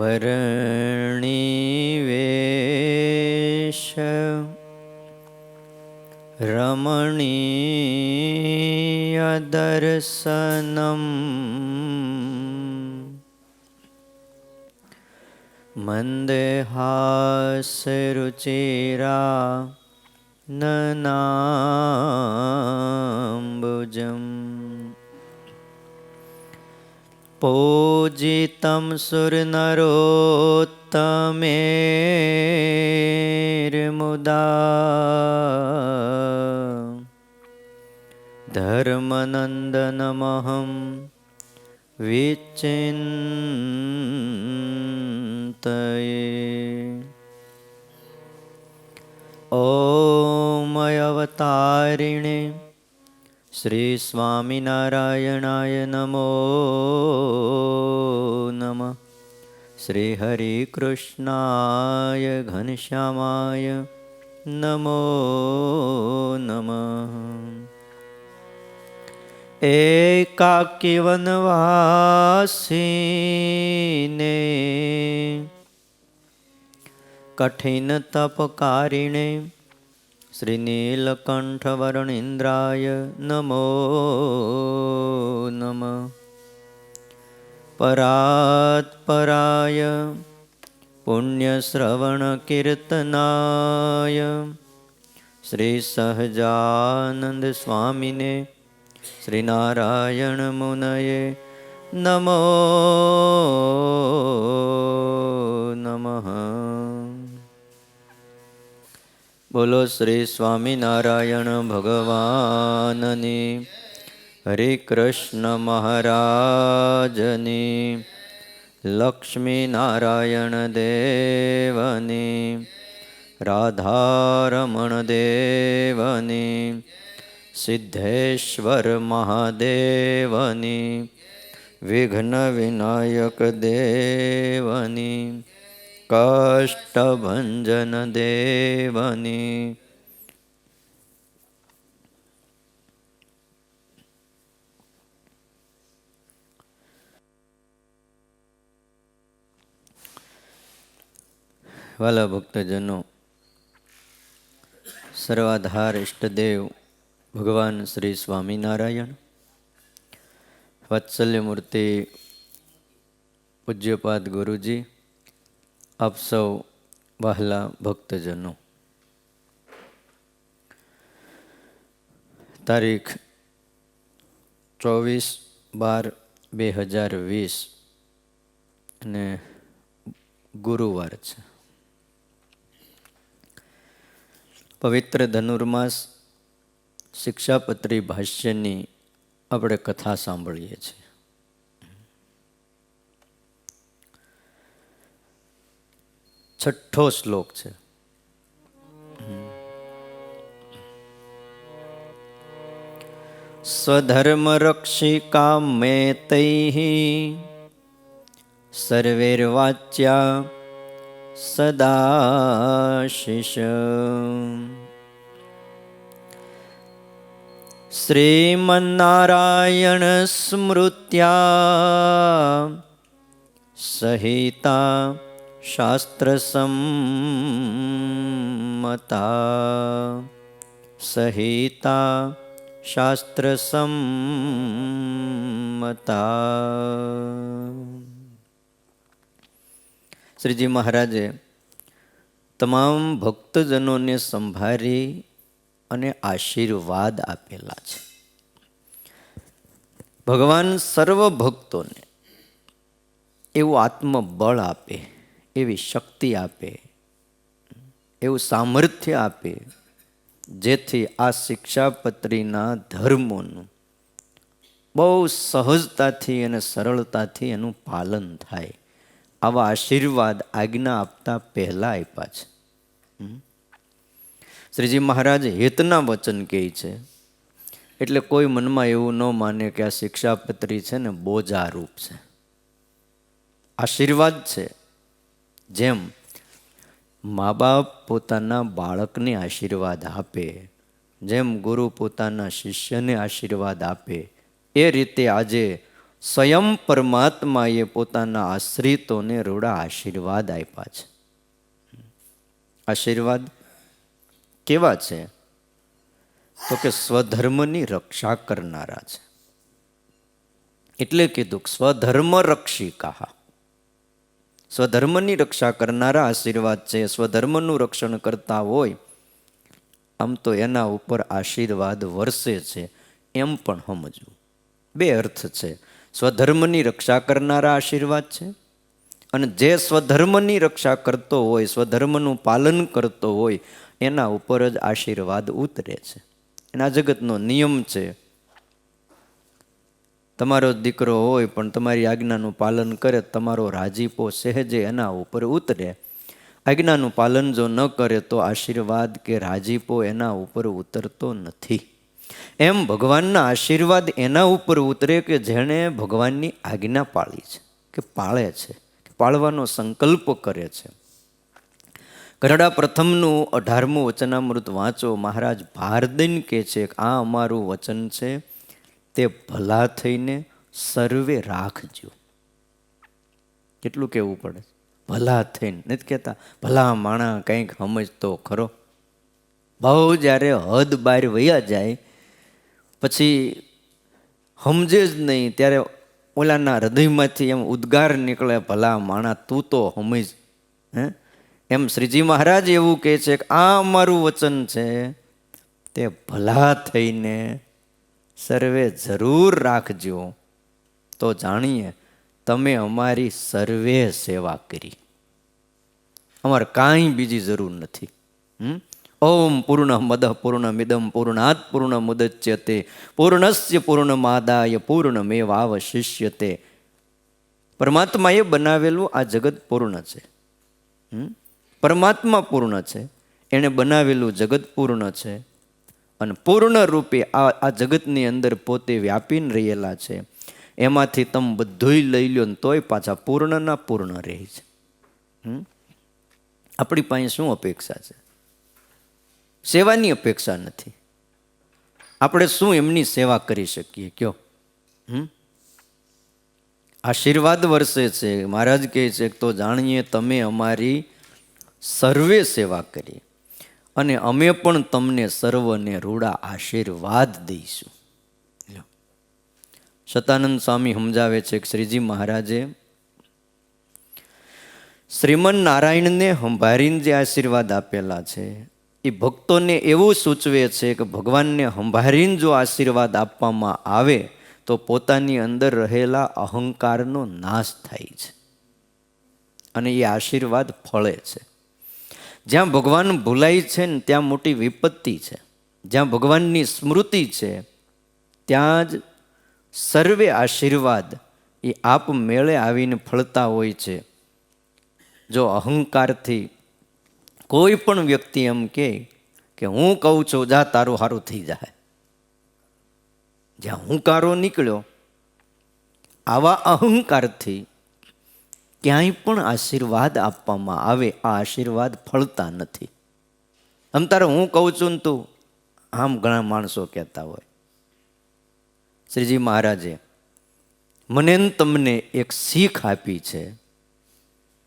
વર્ણિવેશ રમણીય દર્શનમ મંદેહાસરુચિરા નનાંબુજમ પૂજિતમ સુરનરોત્તમેર્મુદા ધર્મનંદનમહં વિચિંતયે ઓમ અવતારિણે શ્રી સ્વામિનારાયણાય નમો નમઃ. શ્રી હરિ કૃષ્ણાય ઘનશ્યામાય નમો નમઃ. એકાકી વનવાસીને કઠિન તપકારિણે શ્રી નીલકંઠ વરુણેન્દ્રાય નમો નમઃ. પરાત્પરાય પુણ્યશ્રવણ કીર્તનાય શ્રી સહજાનંદ સ્વામિને શ્રી નારાયણ મુનયે નમો નમઃ. બોલો શ્રી સ્વામિનારાયણ ભગવાનની, હરે કૃષ્ણ મહારાજની, લક્ષ્મી નારાયણ દેવની, રાધારમણ દેવની, સિદ્ધેશ્વર મહાદેવની, વિઘ્ન વિનાયક દેવની, કષ્ટભંજન દેવની. વાલા ભક્તજનો, સર્વાધાર ઇષ્ટદેવ ભગવાન શ્રી સ્વામિનારાયણ, વાત્સલ્ય મૂર્તિ પૂજ્યપાદ ગુરુજી, આપ સૌ વહાલા ભક્તજનો, તારીખ 24/12/2020 અને ગુરુવાર છે. પવિત્ર ધનુર્માસ શિક્ષાપત્રી ભાષ્યની આપણે કથા સાંભળીએ છીએ. છઠ્ઠો શ્લોક છે. સ્વધર્મ રક્ષિકા મેતૈઃ સર્વૈર્વાચ્યા સદાશિષ. શ્રીમન્નારાયણ સ્મૃત્યા સહિતા શાસ્ત્ર સંમતા સહિતા શાસ્ત્ર સંમતા. શ્રીજી મહારાજે તમામ ભક્તજનોને સંભાળી અને આશીર્વાદ આપેલા છે. ભગવાન સર્વ ભક્તોને એવું આત્મબળ આપે, એવી શક્તિ આપે, એવું સામર્થ્ય આપે, જેથી આ શિક્ષાપત્રીના ધર્મોનું બહુ સહજતાથી અને સરળતાથી એનું પાલન થાય. આવા આશીર્વાદ આજ્ઞા આપતા પહેલા આપ્યા છે. શ્રીજી મહારાજ હિતના વચન કહે છે, એટલે કોઈ મનમાં એવું ન માને કે આ શિક્ષાપત્રી છે ને બોજારૂપ છે. આશીર્વાદ છે. જેમ મા બાપ પોતાના બાળકને આશીર્વાદ આપે, જેમ ગુરુ પોતાના શિષ્યને આશીર્વાદ આપે, એ રીતે આજે સ્વયં પરમાત્માએ પોતાના આશ્રિતોને રૂડા આશીર્વાદ આપ્યા છે. આશીર્વાદ કેવા છે? તો કે સ્વધર્મની રક્ષા કરનારા છે. એટલે કીધું સ્વધર્મ રક્ષિકા. સ્વધર્મની રક્ષા કરનારા આશીર્વાદ છે. સ્વધર્મનું રક્ષણ કરતા હોય આમ તો એના ઉપર આશીર્વાદ વરસે છે, એમ પણ સમજવું. બે અર્થ છે. સ્વધર્મની રક્ષા કરનારા આશીર્વાદ છે, અને જે સ્વધર્મની રક્ષા કરતો હોય, સ્વધર્મનું પાલન કરતો હોય, એના ઉપર જ આશીર્વાદ ઉતરે છે. એના જગતનો નિયમ છે. તમારો દીકરો હોય પણ તમારી આજ્ઞાનું પાલન કરે, તમારો રાજીપો સહેજે એના ઉપર ઉતરે. આજ્ઞાનું પાલન જો ન કરે તો આશીર્વાદ કે રાજીપો એના ઉપર ઉતરતો નથી. એમ ભગવાનના આશીર્વાદ એના ઉપર ઉતરે કે જેણે ભગવાનની આજ્ઞા પાળી છે, કે પાળે છે, કે પાળવાનો સંકલ્પ કરે છે. ગરડા પ્રથમનું 18મું વચનામૃત વાંચો. મહારાજ ભાર દઈને કહે છે કે આ અમારું વચન છે, તે ભલા થઈને સર્વે રાખજો. કેટલું કહેવું પડે? ભલા થઈને. નથી કહેતા ભલા માણા કંઈક સમજતો ખરો. બહુ જ્યારે હદ બહાર વયા જાય પછી સમજે જ નહીં, ત્યારે ઓલાના હૃદયમાંથી એમ ઉદ્ગાર નીકળે, ભલા માણા તું તો સમજ. એમ શ્રીજી મહારાજ એવું કહે છે કે આ અમારું વચન છે, તે ભલા થઈને સર્વે જરૂર રાખજો, તો જાણીએ તમે અમારી સર્વે સેવા કરી. અમારે કાંઈ બીજી જરૂર નથી. ઓમ પૂર્ણમદ પૂર્ણમિદં પૂર્ણાત પૂર્ણમુદચ્યતે પૂર્ણસ્ય પૂર્ણમાદાય પૂર્ણમેવાવશિષ્યતે. પરમાત્માએ બનાવેલું આ જગત પૂર્ણ છે. પરમાત્મા પૂર્ણ છે, એણે બનાવેલું જગત પૂર્ણ છે, અને પૂર્ણ રૂપે આ જગતની અંદર પોતે વ્યાપીને રહેલા છે. એમાંથી તમે બધુંય લઈ લો ને તોય પાછા પૂર્ણના પૂર્ણ રહે છે. આપણી પાસે શું અપેક્ષા છે? સેવાની અપેક્ષા નથી. આપણે શું એમની સેવા કરી શકીએ કયો? આશીર્વાદ વરસે છે. મહારાજ કહે છે તો જાણીએ તમે અમારી સર્વે સેવા કરી, અને અમે પણ તમને સર્વને રૂડા આશીર્વાદ દઈશું. શતાનંદ સ્વામી સમજાવે છે કે શ્રીજી મહારાજે શ્રીમન નારાયણને સંભાળીને જે આશીર્વાદ આપેલા છે એ ભક્તોને એવું સૂચવે છે કે ભગવાનને સંભાળીને જો આશીર્વાદ આપવામાં આવે તો પોતાની અંદર રહેલા અહંકારનો નાશ થાય છે, અને એ આશીર્વાદ ફળે છે. જ્યાં ભગવાન ભૂલાય છે ને ત્યાં મોટી વિપત્તિ છે. જ્યાં ભગવાનની સ્મૃતિ છે ત્યાં જ સર્વે આશીર્વાદ એ આપમેળે આવીને ફળતા હોય છે. જો અહંકારથી કોઈ પણ વ્યક્તિ એમ કહે કે હું કહું છું જા તારું સારું થઈ જાય, જ્યાં હુંકારો નીકળ્યો, આવા અહંકારથી ક્યાંય પણ આશીર્વાદ આપવામાં આવે આ આશીર્વાદ ફળતા નથી. આમ તારે હું કહું છું ને તું આમ ઘણા માણસો કહેતા હોય. શ્રીજી મહારાજે મને તમને એક શીખ આપી છે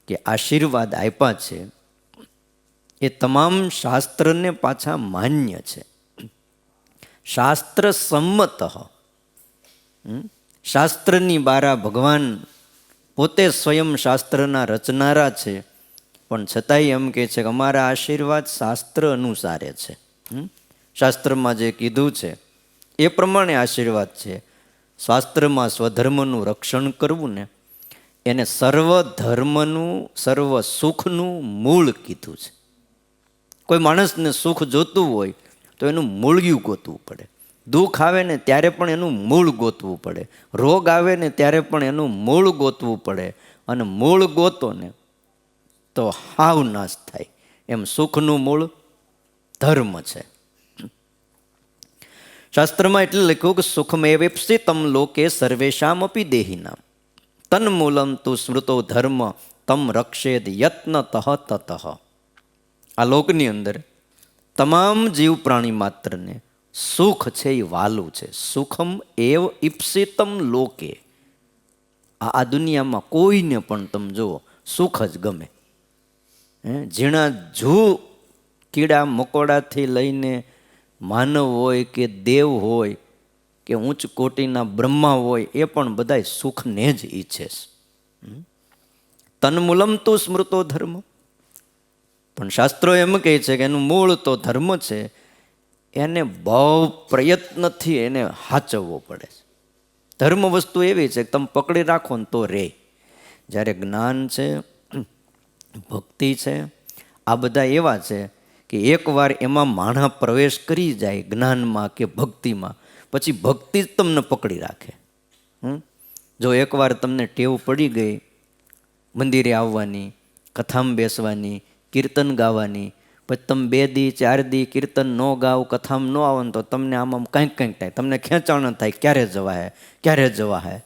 કે આશીર્વાદ આપ્યા છે એ તમામ શાસ્ત્રને પાછા માન્ય છે. શાસ્ત્ર સંમત. શાસ્ત્રની બારા ભગવાન પોતે સ્વયં શાસ્ત્રના રચનારા છે, પણ છતાંય એમ કહે છે કે અમારા આશીર્વાદ શાસ્ત્ર અનુસારે છે. શાસ્ત્રમાં જે કીધું છે એ પ્રમાણે આશીર્વાદ છે. શાસ્ત્રમાં સ્વધર્મનું રક્ષણ કરવું ને એને સર્વ ધર્મનું સર્વ સુખનું મૂળ કીધું છે. કોઈ માણસને સુખ જોતું હોય તો એનું મૂળિયું ગોતવું પડે. દુઃખ આવે ને ત્યારે પણ એનું મૂળ ગોતવું પડે. રોગ આવે ને ત્યારે પણ એનું મૂળ ગોતવું પડે. અને મૂળ ગોતો ને તો હાવ નાશ થાય. એમ સુખનું મૂળ ધર્મ છે. શાસ્ત્રમાં એટલે લખ્યું કે સુખમેવેપ્સિતમ લોકે સર્વેશામ અપી દેહિનામ તન્મૂલમ તુ સ્મૃતો ધર્મ તમ રક્ષેદ યત્ન તત. આ લોકની અંદર તમામ જીવ પ્રાણી માત્રને સુખ છે એ વાલું છે. સુખમ એવ ઈપ્સિતમ લોકે. આ દુનિયામાં કોઈને પણ તમે જુઓ સુખ જ ગમે. ઝીણા જૂ કીડા મકોડાથી લઈને માનવ હોય કે દેવ હોય કે ઉચ્ચ કોટીના બ્રહ્મા હોય, એ પણ બધાય સુખને જ ઈચ્છે છે. તન્મૂલમ તો સ્મૃતો ધર્મ, પણ શાસ્ત્રો એમ કહે છે કે એનું મૂળ તો ધર્મ છે, એને બહુ પ્રયત્નથી એને સાચવવો પડે છે. ધર્મ વસ્તુ એવી છે કે તમે પકડી રાખો ને તો રે. જ્યારે જ્ઞાન છે, ભક્તિ છે, આ બધા એવા છે કે એકવાર એમાં માણસ પ્રવેશ કરી જાય જ્ઞાનમાં કે ભક્તિમાં, પછી ભક્તિ જ તમને પકડી રાખે. જો એકવાર તમને ટેવ પડી ગઈ મંદિરે આવવાની, કથામાં બેસવાની, કીર્તન ગાવાની, પછી તમે 2 દી 4 દી કીર્તન ન ગાવ, કથામાં ન આવો ને તો તમને આમાં કંઈક થાય, તમને ખેંચાણ થાય, ક્યારે જવા હે.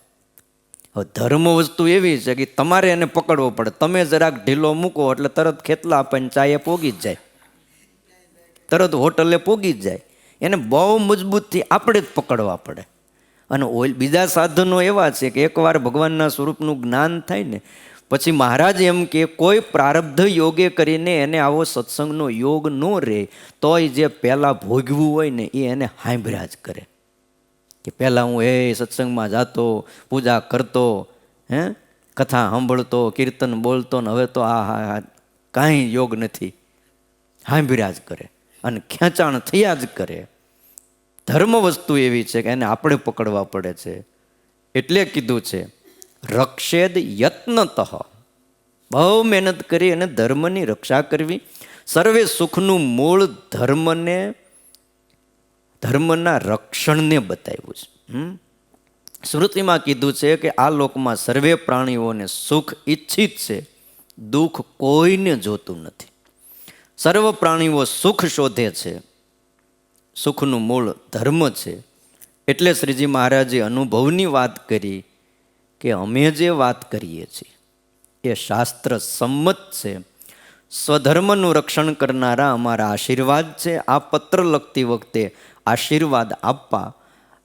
હવે ધર્મ વસ્તુ એવી છે કે તમારે એને પકડવો પડે. તમે જરાક ઢીલો મૂકો એટલે તરત ખેતલા આપણને ચાએ પોગી જ જાય, તરત હોટલે પોગી જ જાય. એને બહુ મજબૂતથી આપણે જ પકડવા પડે. અને બીજા સાધનો એવા છે કે એકવાર ભગવાનના સ્વરૂપનું જ્ઞાન થાય ને પછી મહારાજ એમ કે કોઈ પ્રારબ્ધ યોગે કરીને એને આવો સત્સંગનો યોગ ન રહે તોય જે પહેલાં ભોગવું હોય ને એ એને સાંભળ્યા જ કરે. કે પહેલાં હું સત્સંગમાં જાતો, પૂજા કરતો, કથા સાંભળતો, કીર્તન બોલતો, ને હવે તો આ કાંઈ યોગ નથી, સાંભળ્યા જ કરે અને ખેંચાણ થયા જ કરે. ધર્મ વસ્તુ એવી છે કે એને આપણે પકડવા પડે છે. એટલે કીધું છે રક્ષેદ યત્નતઃ, બહુ મહેનત કરી અને ધર્મની રક્ષા કરવી. સર્વે સુખનું મૂળ ધર્મના રક્ષણને બતાવ્યું છે. શ્રુતિમાં કીધું છે કે આ લોકમાં સર્વે પ્રાણીઓને સુખ ઈચ્છિત છે, દુઃખ કોઈને જોતું નથી. સર્વ પ્રાણીઓ સુખ શોધે છે, સુખનું મૂળ ધર્મ છે. એટલે શ્રીજી મહારાજે અનુભવની વાત કરી કે અમે જે વાત કરીએ છીએ એ શાસ્ત્ર સંમત છે. સ્વધર્મનું રક્ષણ કરનારા અમારા આશીર્વાદ છે. આ પત્ર લખતી વખતે આશીર્વાદ આપવા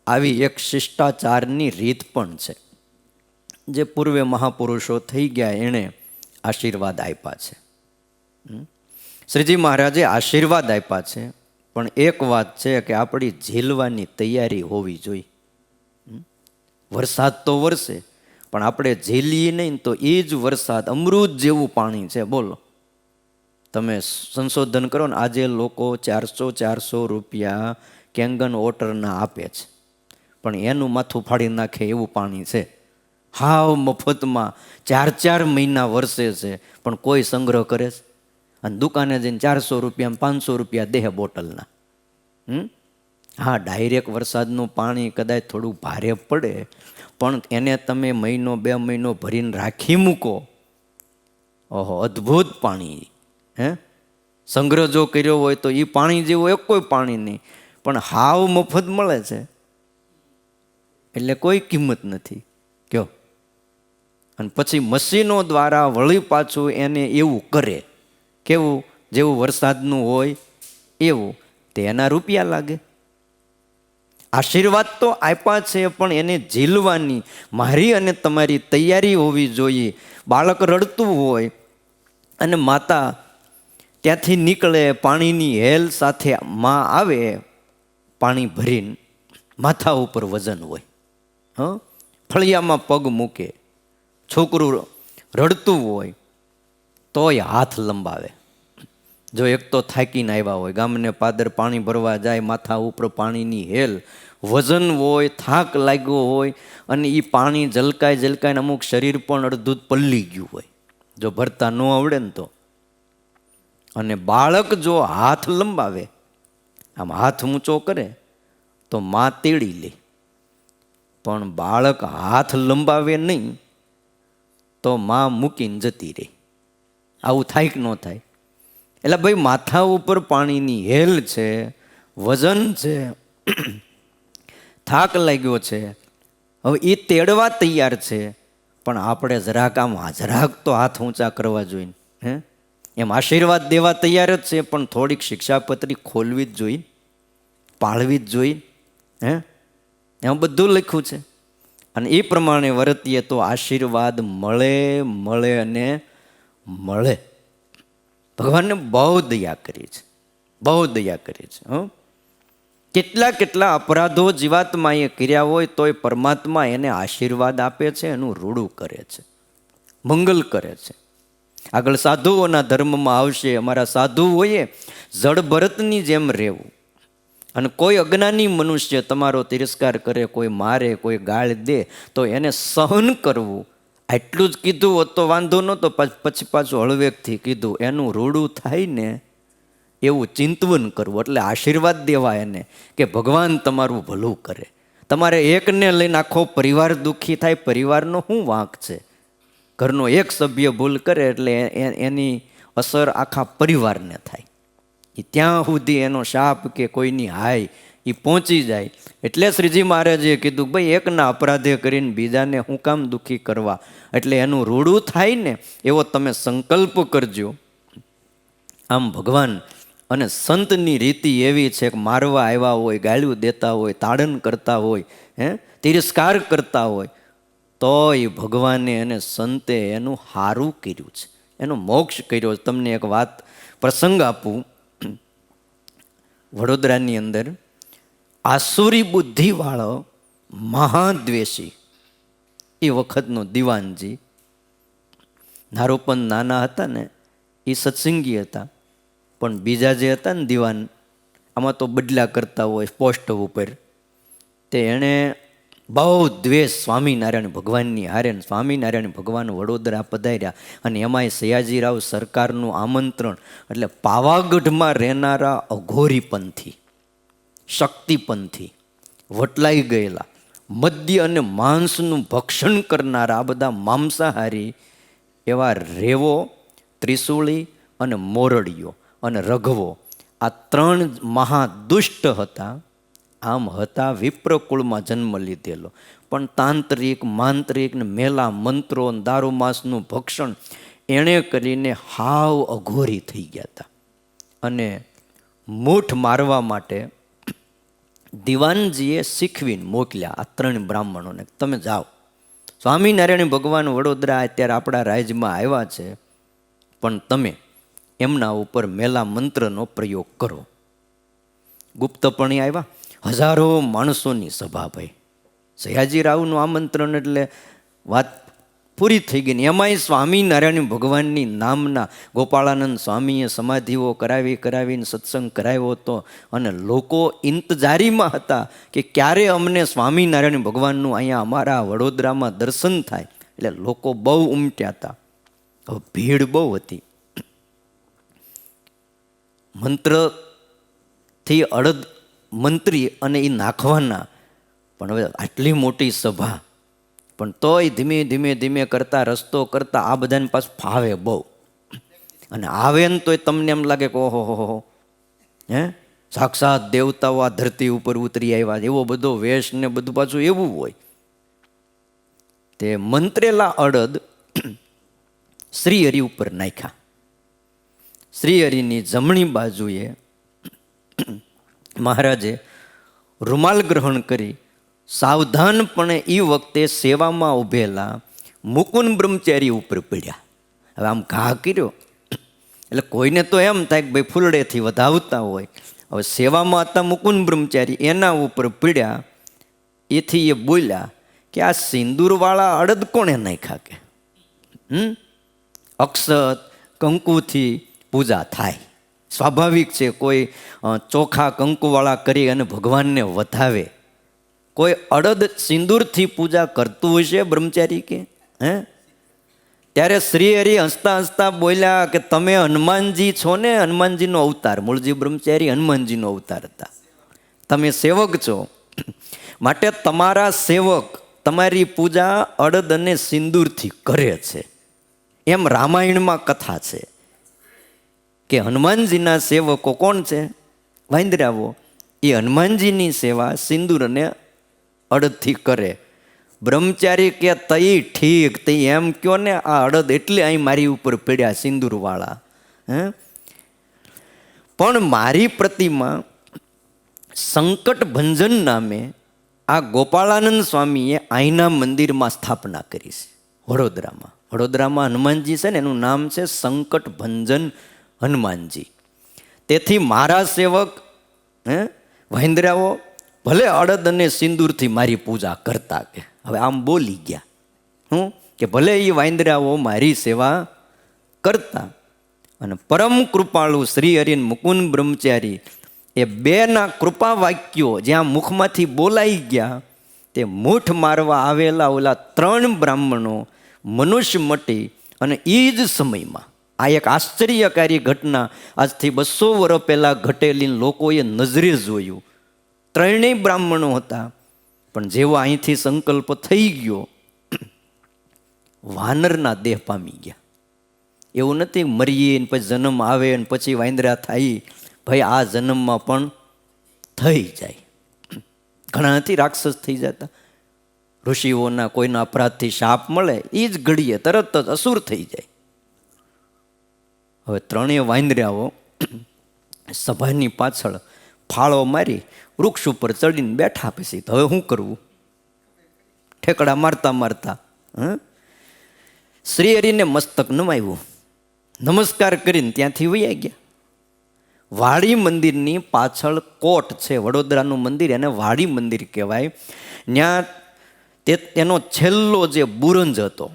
આવી એક શિષ્ટાચારની રીત પણ છે. જે પૂર્વે મહાપુરુષો થઈ ગયા એણે આશીર્વાદ આપ્યા છે. શ્રીજી મહારાજે આશીર્વાદ આપ્યા છે, પણ એક વાત છે કે આપણી ઝીલવાની તૈયારી હોવી જોઈએ. વરસાદ તો વરસે પણ આપણે ઝીલીએ નહીં તો એ જ વરસાદ અમૃત જેવું પાણી છે. બોલો, તમે સંશોધન કરો ને, આજે લોકો 400 રૂપિયા કેંગન વોટરના આપે છે, પણ એનું માથું ફાડી નાખે એવું પાણી છે. હાવ મફતમાં 4 મહિના વરસે છે, પણ કોઈ સંગ્રહ કરે છે? અને દુકાને જઈને 400 રૂપિયા 500 રૂપિયા દેહ બોટલના. હા, ડાયરેક્ટ વરસાદનું પાણી કદાચ થોડું ભારે પડે, પણ એને તમે 1-2 મહિનો ભરીને રાખી મૂકો, ઓહો, અદ્ભુત પાણી. સંગ્રહ જો કર્યો હોય તો એ પાણી જેવું એક કોઈ પાણી નહીં, પણ હાવ મફત મળે છે એટલે કોઈ કિંમત નથી કયો. અને પછી મશીનો દ્વારા વળી પાછું એને એવું કરે, કેવું? જેવું વરસાદનું હોય એવું, તે એના રૂપિયા લાગે. આશીર્વાદ તો આપ્યા છે, પણ એને ઝીલવાની મારી અને તમારી તૈયારી હોવી જોઈએ. બાળક રડતું હોય અને માતા ત્યાંથી નીકળે, પાણીની હેલ સાથે માં આવે, પાણી ભરીને, માથા ઉપર વજન હોય, ફળિયામાં પગ મૂકે, છોકરું રડતું હોય તોય હાથ લંબાવે. જો એક તો થાકીને આવ્યા હોય, ગામને પાદર પાણી ભરવા જાય, માથા ઉપર પાણીની હેલ, વજન હોય, થાક લાગ્યો હોય, અને એ પાણી ઝલકાઈને અમુક શરીર પણ અડધું પલ્લી ગયું હોય, જો ભરતા ન આવડે ને તો. અને બાળક જો હાથ લંબાવે, આમ હાથ ઊંચો કરે તો માં તેડી લે, પણ બાળક હાથ લંબાવે નહીં તો માં મૂકીને જતી રહે. આવું થાય કે ન થાય? એટલે ભાઈ, માથા ઉપર પાણીની હેલ છે, વજન છે, થાક લાગ્યો છે, હવે એ તેડવા તૈયાર છે, પણ આપણે જરાક તો હાથ ઊંચા કરવા જોઈએ. એમ આશીર્વાદ દેવા તૈયાર જ છે, પણ થોડીક શિક્ષાપત્રી ખોલવી જ જોઈએ, પાળવી જ જોઈએ. એમ બધું લખ્યું છે. અને એ પ્રમાણે વર્તીએ તો આશીર્વાદ મળે મળે અને મળે. ભગવાનને બહુ દયા કરી છે, બહુ દયા કરી છે. કેટલા કેટલા અપરાધો જીવાત્માએ કર્યા હોય તોય પરમાત્મા એને આશીર્વાદ આપે છે, એનું રૂડું કરે છે, મંગલ કરે છે. આગળ સાધુઓના ધર્મમાં આવશે, અમારા સાધુ હોઈએ જળ ભરતની જેમ રહેવું. અને કોઈ અજ્ઞાની મનુષ્ય તમારો તિરસ્કાર કરે, કોઈ મારે, કોઈ ગાળ દે તો એને સહન કરવું. આટલું જ કીધું હોત તો વાંધો નહોતો, પછી પાછું હળવેકથી કીધું એનું રૂડું થાય ને એવું ચિંતવન કરવું. એટલે આશીર્વાદ દેવા એને કે ભગવાન તમારું ભલું કરે. તમારે એકને લઈને આખો પરિવાર દુઃખી થાય, પરિવારનો શું વાંક છે? ઘરનો એક સભ્ય ભૂલ કરે એટલે એની અસર આખા પરિવારને થાય. એ ત્યાં સુધી એનો શાપ કે કોઈની હાય એ પહોંચી જાય. એટલે શ્રીજી મહારાજે કીધું ભાઈ એકના અપરાધે કરીને બીજાને હું કામ દુઃખી કરવા? એટલે એનું રૂડું થાય ને એવો તમે સંકલ્પ કરજો. આમ ભગવાન અને સંતની રીતિ એવી છે કે મારવા આવ્યા હોય, ગાળ્યું દેતા હોય, તાડન કરતા હોય, તિરસ્કાર કરતા હોય, તોય ભગવાને અને સંતે એનું હારું કર્યું છે, એનો મોક્ષ કર્યો છે. તમને એક વાત પ્રસંગ આપું. વડોદરાની અંદર આસુરી બુદ્ધિવાળો મહાદ્વેષી એ વખતનો દિવાનજી, નારોપંત નાના હતા ને એ સત્સંગી હતા, પણ બીજા જે હતા ને દિવાન, આમાં તો બદલા કરતા હોય પોસ્ટ ઉપર, તે એણે બહુ દ્વેષ સ્વામિનારાયણ ભગવાનની હારે. સ્વામિનારાયણ ભગવાન વડોદરા પધાર્યા અને એમાંય સયાજીરાવ સરકારનું આમંત્રણ. એટલે પાવાગઢમાં રહેનારા અઘોરીપંથી, શક્તિપંથી, વટલાઈ ગયેલા, મદ્ય અને માંસનું ભક્ષણ કરનારા, આ બધા માંસાહારી એવા રેવો, ત્રિશુળી અને મોરડીયો અને રઘવો, આ ત્રણ મહાદુષ્ટ હતા. આમ હતા વિપ્રકુળમાં જન્મ લીધેલો, પણ તાંત્રિક, માંત્રિક ને મેલા મંત્રો, દારૂમાંસનું ભક્ષણ એણે કરીને હાવ અઘોરી થઈ ગયા હતા. અને મૂઠ મારવા માટે દિવાનજીએ શીખવીને મોકલ્યા આ ત્રણ બ્રાહ્મણોને, તમે જાઓ. સ્વામિનારાયણ ભગવાન વડોદરા અત્યારે આપણા રાજ્યમાં આવ્યા છે, પણ તમે એમના ઉપર મેલા મંત્રનો પ્રયોગ કરો. ગુપ્તપણે આવ્યા, હજારો માણસોની સભા. ભાઈ સયાજીરાવનું આમંત્રણ એટલે વાત પૂરી થઈ ગઈ. એમાંય સ્વામિનારાયણ ભગવાનની નામના ગોપાળાનંદ સ્વામીએ સમાધિઓ કરાવીને સત્સંગ કરાવ્યો હતો. અને લોકો ઇંતજારીમાં હતા કે ક્યારે અમને સ્વામિનારાયણ ભગવાનનું અહીંયા અમારા વડોદરામાં દર્શન થાય. એટલે લોકો બહુ ઉમટ્યા હતા, ભીડ બહુ હતી. મંત્રથી અડદ મંત્રી અને એ નાખવાના, પણ હવે આટલી મોટી સભા, પણ તોય ધીમે ધીમે ધીમે કરતા, રસ્તો કરતા આ બધાને પાછું ફાવે બહુ. અને આવે ને તોય તમને એમ લાગે કે ઓહો હો, સાક્ષાત દેવતાઓ આ ધરતી ઉપર ઉતરી આવ્યા, એવો બધો વેશ ને બધું પાછું એવું હોય. તે મંત્રેલા અડદ શ્રીહરિ ઉપર નાખ્યા. શ્રીહરિની જમણી બાજુએ મહારાજે રૂમાલ ગ્રહણ કરી સાવધાનપણે એ વખતે સેવામાં ઊભેલા મુકુંદ બ્રહ્મચારી ઉપર પડ્યા. હવે આમ ઘા કર્યો એટલે કોઈને તો એમ થાય કે ભાઈ ફૂલડેથી વધાવતા હોય. હવે સેવામાં હતા મુકુંદ બ્રહ્મચારી, એના ઉપર પડ્યા. એથી એ બોલ્યા કે આ સિંદૂરવાળા અડદ કોણે નાખ્યા? કે અક્ષત કંકુથી પૂજા થાય, સ્વાભાવિક છે. કોઈ ચોખા કંકુવાળા કરી અને ભગવાનને વધાવે, કોઈ અડદ સિંદૂરથી પૂજા કરતું હશે બ્રહ્મચારી કે? ત્યારે શ્રીહરિ હસતા હસતા બોલ્યા કે તમે હનુમાનજી છો ને, હનુમાનજીનો અવતાર. મૂળજી બ્રહ્મચારી હનુમાનજીનો અવતાર હતા, તમે સેવક છો, માટે તમારા સેવક તમારી પૂજા અડદ અને સિંદૂરથી કરે છે. એમ રામાયણમાં કથા છે કે હનુમાનજીના સેવકો કોણ છે? વાંદરાઓ. એ હનુમાનજીની સેવા સિંદૂર અને અડદથી કરે. બ્રહ્મચારી કે તઈ ઠીક, તઈ એમ કયો ને, આ અડદ એટલે અહીં મારી ઉપર પડ્યા સિંદૂરવાળા. પણ મારી પ્રતિમા સંકટ ભંજન નામે આ ગોપાળાનંદ સ્વામીએ અહીંના મંદિરમાં સ્થાપના કરી છે વડોદરામાં. વડોદરામાં હનુમાનજી છે ને એનું નામ છે સંકટ ભંજન હનુમાનજી. તેથી મારા સેવક વાંદરાઓ ભલે અડદ અને સિંદૂરથી મારી પૂજા કરતા, કે હવે આમ બોલી ગયા હું કે ભલે એ વાંદરાઓ મારી સેવા કરતા. અને પરમ કૃપાળુ શ્રી હરિન મુકુંદ બ્રહ્મચારી એ બેના કૃપા વાક્યો જ્યાં મુખમાંથી બોલાઈ ગયા, તે મૂઠ મારવા આવેલા ઓલા 3 બ્રાહ્મણો મનુષ્ય મટી. અને એ જ સમયમાં આ એક આશ્ચર્યકારી ઘટના આજથી 200 વર્ષ પહેલાં ઘટેલી લોકોએ નજરે જોયું. 3 બ્રાહ્મણો હતા, પણ જેવો અહીંથી સંકલ્પ થઈ ગયો, વાનરના દેહ પામી ગયા. એવું નથી મરીએ ને પછી જન્મ આવે ને પછી વાંદરા થાય. ભાઈ આ જન્મમાં પણ થઈ જાય. ઘણા નથી રાક્ષસ થઈ જતા. ઋષિઓના કોઈના અપરાધથી શાપ મળે એ જ ઘડીએ તરત જ અસુર થઈ જાય. હવે 3 વાંદરાઓ સભાની પાછળ ફાળો મારી વૃક્ષ ઉપર ચડીને બેઠા. પછી હવે શું કરવું? ઠેકડા મારતા મારતા શ્રી હરિને મસ્તક નમાવ્યું, નમસ્કાર કરીને ત્યાંથી વયા ગયા. વાડી મંદિરની પાછળ કોટ છે, વડોદરાનું મંદિર, એને વાડી મંદિર કહેવાય. ત્યાં એનો છેલ્લો જે બુરંજ હતો,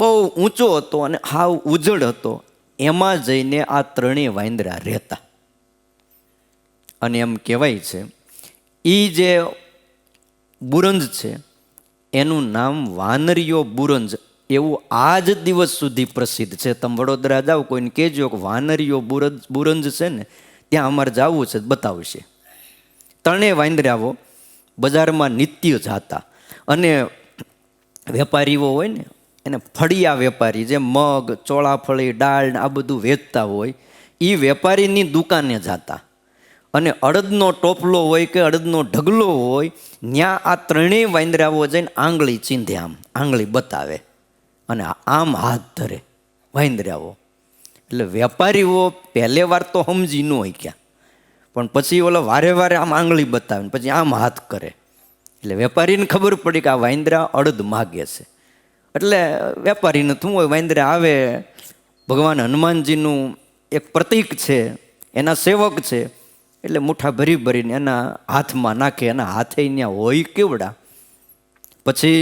બહુ ઊંચો હતો અને હાવ ઉજળ હતો, એમાં જઈને આ 3 વાંદરા રહેતા. અને એમ કહેવાય છે એ જે બુરંજ છે એનું નામ વાનરીયો બુરંજ એવું આજ દિવસ સુધી પ્રસિદ્ધ છે. તમે વડોદરા જાઓ કોઈને કહેજો કે વાનરીયો બુરંજ છે ને ત્યાં અમારે જવું છે, બતાવશે. 3 વાંદરાઓ બજારમાં નિત્ય જાતા. અને વેપારીઓ હોય ને એને ફળિયા વેપારી, જે મગ, ચોળાફળી, દાળ આ બધું વેચતા હોય, એ વેપારીની દુકાને જાતા. અને અડદનો ટોપલો હોય કે અડદનો ઢગલો હોય, ત્યાં આ 3 વાંદરાઓ જઈને આંગળી ચીંધે, આમ આંગળી બતાવે અને આમ હાથ ધરે વાંદરાઓ. એટલે વેપારીઓ પહેલે વાર તો સમજી ન હોય ક્યાં, પણ પછી ઓલો વારે વારે આમ આંગળી બતાવે પછી આમ હાથ કરે. એટલે વેપારીને ખબર પડી કે આ વાંદરા અડદ માગે છે. એટલે વેપારીને શું હોય, વાંદરા આવે ભગવાન હનુમાનજીનું એક પ્રતીક છે, એના સેવક છે, એટલે મુઠ્ઠા ભરી ભરીને એના હાથમાં નાખે. એના હાથે ત્યાં હોય કેવડા. પછી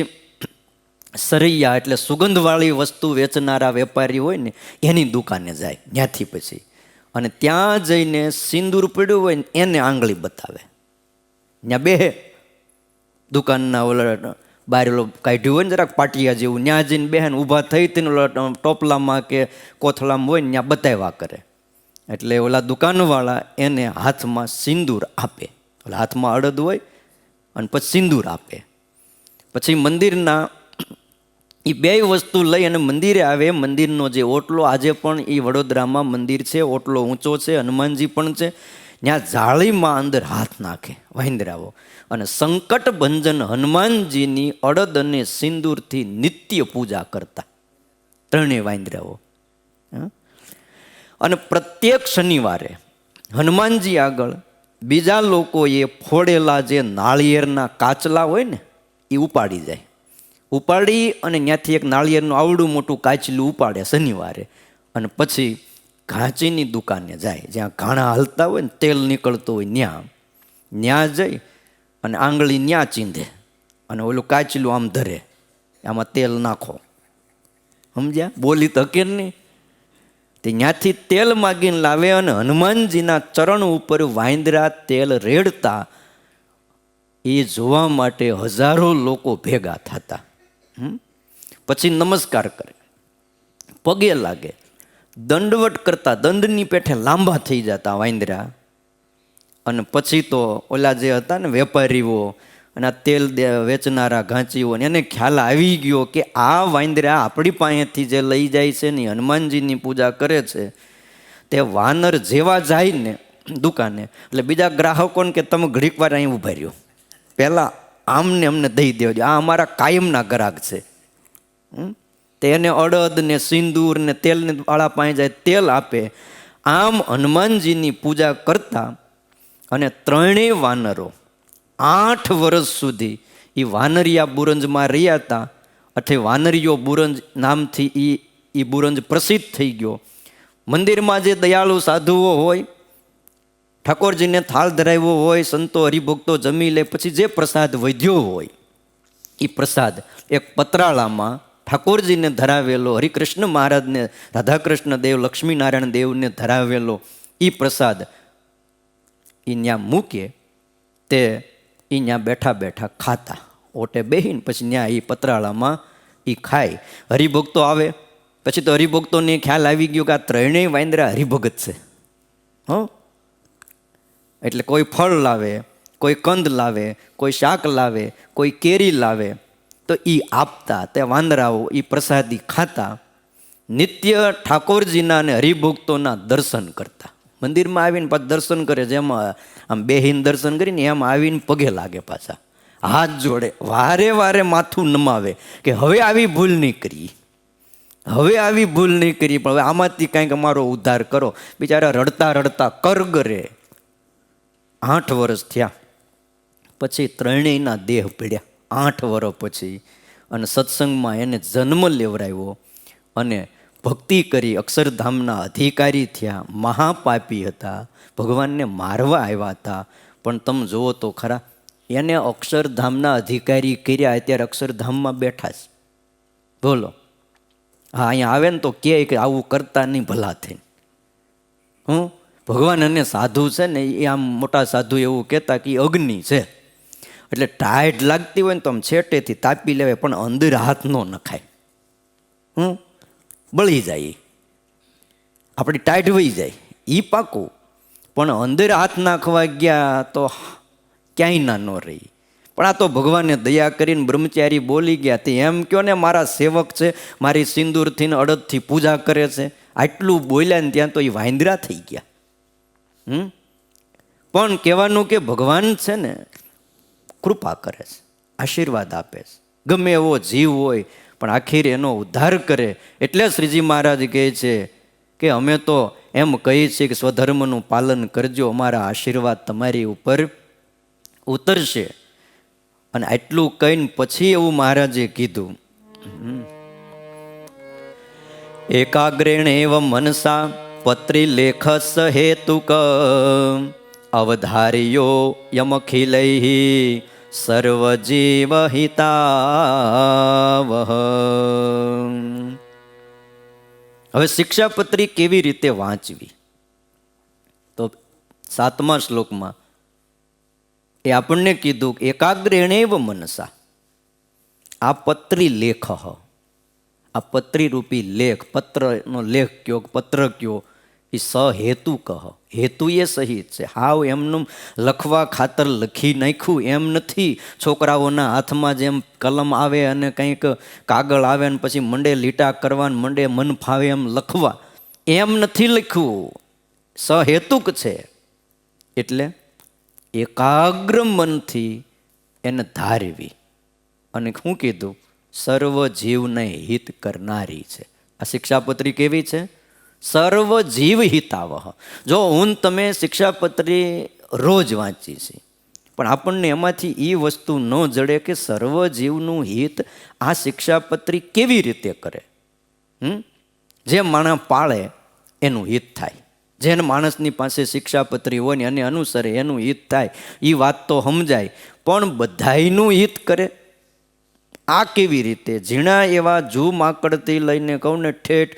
સરૈયા એટલે સુગંધવાળી વસ્તુ વેચનારા વેપારી હોય ને એની દુકાને જાય. ત્યાંથી પછી અને ત્યાં જઈને સિંદૂર પડ્યું હોય ને એને આંગળી બતાવે. ત્યાં બે દુકાનના ઓલા બહાર ઓલો કાઢ્યું હોય ને જરાક પાટિયા જેવું, ત્યાં જઈને બેહેન ઊભા થઈ તેને ઓલા ટોપલામાં કે કોથળામાં હોય ને ત્યાં બતાવ્યા કરે. એટલે ઓલા દુકાનવાળા એને હાથમાં સિંદૂર આપે. ઓલા હાથમાં અડદ હોય અને પછી સિંદૂર આપે. પછી મંદિરના એ 2 વસ્તુ લઈ અને મંદિરે આવે. મંદિરનો જે ઓટલો, આજે પણ એ વડોદરામાં મંદિર છે, ઓટલો ઊંચો છે, હનુમાનજી પણ છે, ત્યાં જાળીમાં અંદર હાથ નાખે વાંદરાઓ. અને સંકટ ભંજન હનુમાનજીની અડદ અને સિંદૂરથી નિત્ય પૂજા કરતા 3 વાંદરાઓ. અને પ્રત્યેક શનિવારે હનુમાનજી આગળ બીજા લોકોએ ફોડેલા જે નાળિયેરના કાચલા હોય ને એ ઉપાડી જાય. ઉપાડી અને ત્યાંથી એક નાળિયેરનું આવડું મોટું કાચલું ઉપાડે શનિવારે. અને પછી ઘાંચીની દુકાને જાય, જ્યાં ઘાણા હલતા હોય ને તેલ નીકળતું હોય, ત્યાં જઈ અને આંગળી ત્યાં ચીંધે અને ઓલું કાચલું આમ ધરે, આમાં તેલ નાખો. સમજ્યા? બોલી તો કે નહીં. તે ત્યાંથી તેલ માગીને લાવે અને હનુમાનજીના ચરણ ઉપર વાંદરા તેલ રેડતા એ જોવા માટે હજારો લોકો ભેગા થતા. પછી નમસ્કાર કરે, પગે લાગે, દંડવટ કરતા, દંડની પેઠે લાંબા થઈ જતા વાંદરા. અને પછી તો ઓલા જે હતા ને વેપારીઓ અને આ તેલ વેચનારા ઘાંચીઓ, એને ખ્યાલ આવી ગયો કે આ વાંદરા આપણી પાસેથી જે લઈ જાય છે ને હનુમાનજીની પૂજા કરે છે, તે વાનર જેવા જાય ને દુકાને એટલે બીજા ગ્રાહકોને કે તમે ઘડીક વાર અહીં ઊભા રહ્યો, પહેલાં આમને અમને દઈ દેજો, આ અમારા કાયમના ગ્રાહક છે. તેને અડદ ને સિંદૂર ને તેલને વાળા પાસે જાય, તેલ આપે. આમ હનુમાનજીની પૂજા કરતા. અને 3 વાનરો 8 વર્ષ સુધી એ વાનરિયા બુરંજમાં રહ્યા હતા. એટલે વાનરીયો બુરંજ નામથી એ બુરંજ પ્રસિદ્ધ થઈ ગયો. મંદિરમાં જે દયાળુ સાધુઓ હોય, ઠાકોરજીને થાળ ધરાવ્યો હોય, સંતો હરિભક્તો જમી લે, પછી જે પ્રસાદ વધ્યો હોય એ પ્રસાદ એક પતરાળામાં ઠાકોરજીને ધરાવેલો, હરિકૃષ્ણ મહારાજને, રાધાકૃષ્ણ દેવ, લક્ષ્મીનારાયણ દેવને ધરાવેલો એ પ્રસાદ એ ત્યાં મૂકે, તે એ ત્યાં બેઠા બેઠા ખાતા. ઓટે બેહીને પછી ત્યાં એ પતરાળામાં એ ખાય. હરિભક્તો આવે પછી તો હરિભક્તોને ખ્યાલ આવી ગયો કે આ ત્રણેય વાંદરા હરિભગત છે. એટલે કોઈ ફળ લાવે, કોઈ કંદ લાવે, કોઈ શાક લાવે, કોઈ કેરી લાવે, તો એ આપતા. તે વાંદરાઓ એ પ્રસાદી ખાતા, નિત્ય ઠાકોરજીના અને હરિભક્તોના દર્શન કરતા. મંદિરમાં આવીને પાછા દર્શન કરે, જેમાં આમ બેહીને દર્શન કરીને એમ આવીને પગે લાગે, પાછા હાથ જોડે, વારે વારે માથું નમાવે કે હવે આવી ભૂલ નહીં કરી, હવે આવી ભૂલ નહીં કરી, પણ હવે આમાંથી કાંઈક અમારો ઉદ્ધાર કરો. બિચારા રડતા રડતા કરગરે 8 વર્ષ થયા. પછી ત્રણેયના દેહ પડ્યા 8 વર્ષ પછી, અને સત્સંગમાં એને જન્મ લેવરાવ્યો અને ભક્તિ કરી, અક્ષરધામના અધિકારી થયા. મહાપાપી હતા, ભગવાનને મારવા આવ્યા હતા, પણ તમે જુઓ તો ખરા, એને અક્ષરધામના અધિકારી કર્યા. અત્યારે અક્ષરધામમાં બેઠા છે. બોલો, હા, અહીંયા આવે ને તો કે આવું કરતા નહીં ભલા થઈને. ભગવાન અને સાધુ છે ને, એ આમ મોટા સાધુ એવું કહેતા કે અગ્નિ છે, એટલે ટાઈટ લાગતી હોય ને તો આમ છેટેથી તાપી લેવાય, પણ અંદર હાથ ન નખાય. બળી જાય, આપણી ટાઈટ વહી જાય એ પાકું, પણ અંદર હાથ નાખવા ગયા તો ક્યાંય ના ન રહી. પણ આ તો ભગવાને દયા કરીને બ્રહ્મચારી બોલી ગયા. તે એમ કહો ને મારા સેવક છે, મારી સિંદૂરથી ને અડદથી પૂજા કરે છે, આટલું બોલ્યા ને ત્યાં તો એ વાંદરા થઈ ગયા. પણ કહેવાનું કે ભગવાન છે ને કૃપા કરે છે, આશીર્વાદ આપે છે. ગમે એવો જીવ હોય પણ આખીર એનો ઉદ્ધાર કરે. એટલે શ્રીજી મહારાજ કહે છે કે અમે તો એમ કહીએ છીએ કે સ્વધર્મનું પાલન કરજો, અમારા આશીર્વાદ તમારી ઉપર ઉતરશે. અને આટલું કહીને પછી એવું મહારાજે કીધું, એકાગ્રેણ એવ મનસા પત્રી લેખ સહેતુક અવધાર્યો યમખિલૈ સર્વજીવ હિતાવહ. હવે શિક્ષાપત્રી કેવી રીતે વાંચવી, તો 7મા શ્લોકમાં એ આપણને કીધું કે એકાગ્રેણેવ મનસા, આ પત્રી લેખ, આ પત્રી રૂપી લેખ, પત્રનો લેખ કયો, પત્ર કયો, એ સહેતુ કહ, હેતુ એ સહિત છે. હાવ એમનું લખવા ખાતર લખી નાખ્યું એમ નથી. છોકરાઓના હાથમાં જેમ કલમ આવે અને કંઈક કાગળ આવે ને પછી મંડે લીટા કરવા, મંડે મન ફાવે એમ લખવા, એમ નથી લખ્યું, સહેતુક છે. એટલે એકાગ્ર મનથી એને ધારવી. અને શું કીધું? સર્વ જીવને હિત કરનારી છે. આ શિક્ષાપત્રી કેવી છે? સર્વ જીવ હિતાવહ. જો હું તમે શિક્ષાપત્રી રોજ વાંચી છે, પણ આપણને એમાંથી એ વસ્તુ ન જડે કે સર્વ જીવનું હિત આ શિક્ષાપત્રી કેવી રીતે કરે. જે માણસ પાળે એનું હિત થાય, જેને માણસની પાસે શિક્ષાપત્રી હોય ને એને અનુસરે એનું હિત થાય, એ વાત તો સમજાય. પણ બધાયનું હિત કરે આ કેવી રીતે? ઝીણા એવા જૂ માકડથી લઈને કહું ને ઠેઠ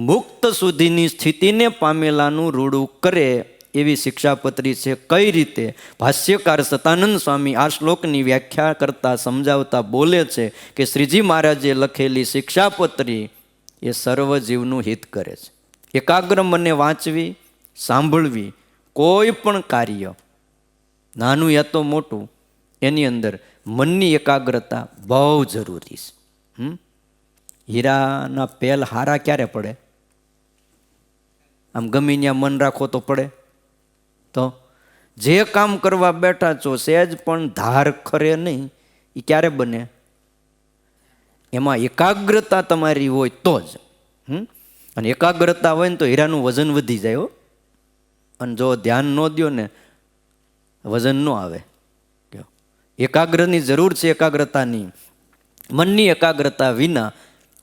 મુક્ત સુધીની સ્થિતિને પામેલાનું રૂડું કરે એવી શિક્ષાપત્રી છે. કઈ રીતે? ભાષ્યકાર સતાનંદ સ્વામી આ શ્લોકની વ્યાખ્યા કરતા સમજાવતા બોલે છે કે શ્રીજી મહારાજે લખેલી શિક્ષાપત્રી એ સર્વજીવનું હિત કરે છે. એકાગ્ર મને વાંચવી, સાંભળવી, કોઈ પણ કાર્ય નાનું યા તો મોટું, એની અંદર મનની એકાગ્રતા બહુ જરૂરી છે. હીરાના પેલ હારા ક્યારે પડે? આમ ગમે ત્યાં મન રાખો તો પડે? તો જે કામ કરવા બેઠા છો સહેજ પણ ધાર ખરે નહીં, એ ક્યારે બને? એમાં એકાગ્રતા તમારી હોય તો જ. અને એકાગ્રતા હોય ને તો હીરાનું વજન વધી જાય હો. અને જો ધ્યાન ન દો ને વજન ન આવે. એકાગ્રની જરૂર છે, એકાગ્રતાની. મનની એકાગ્રતા વિના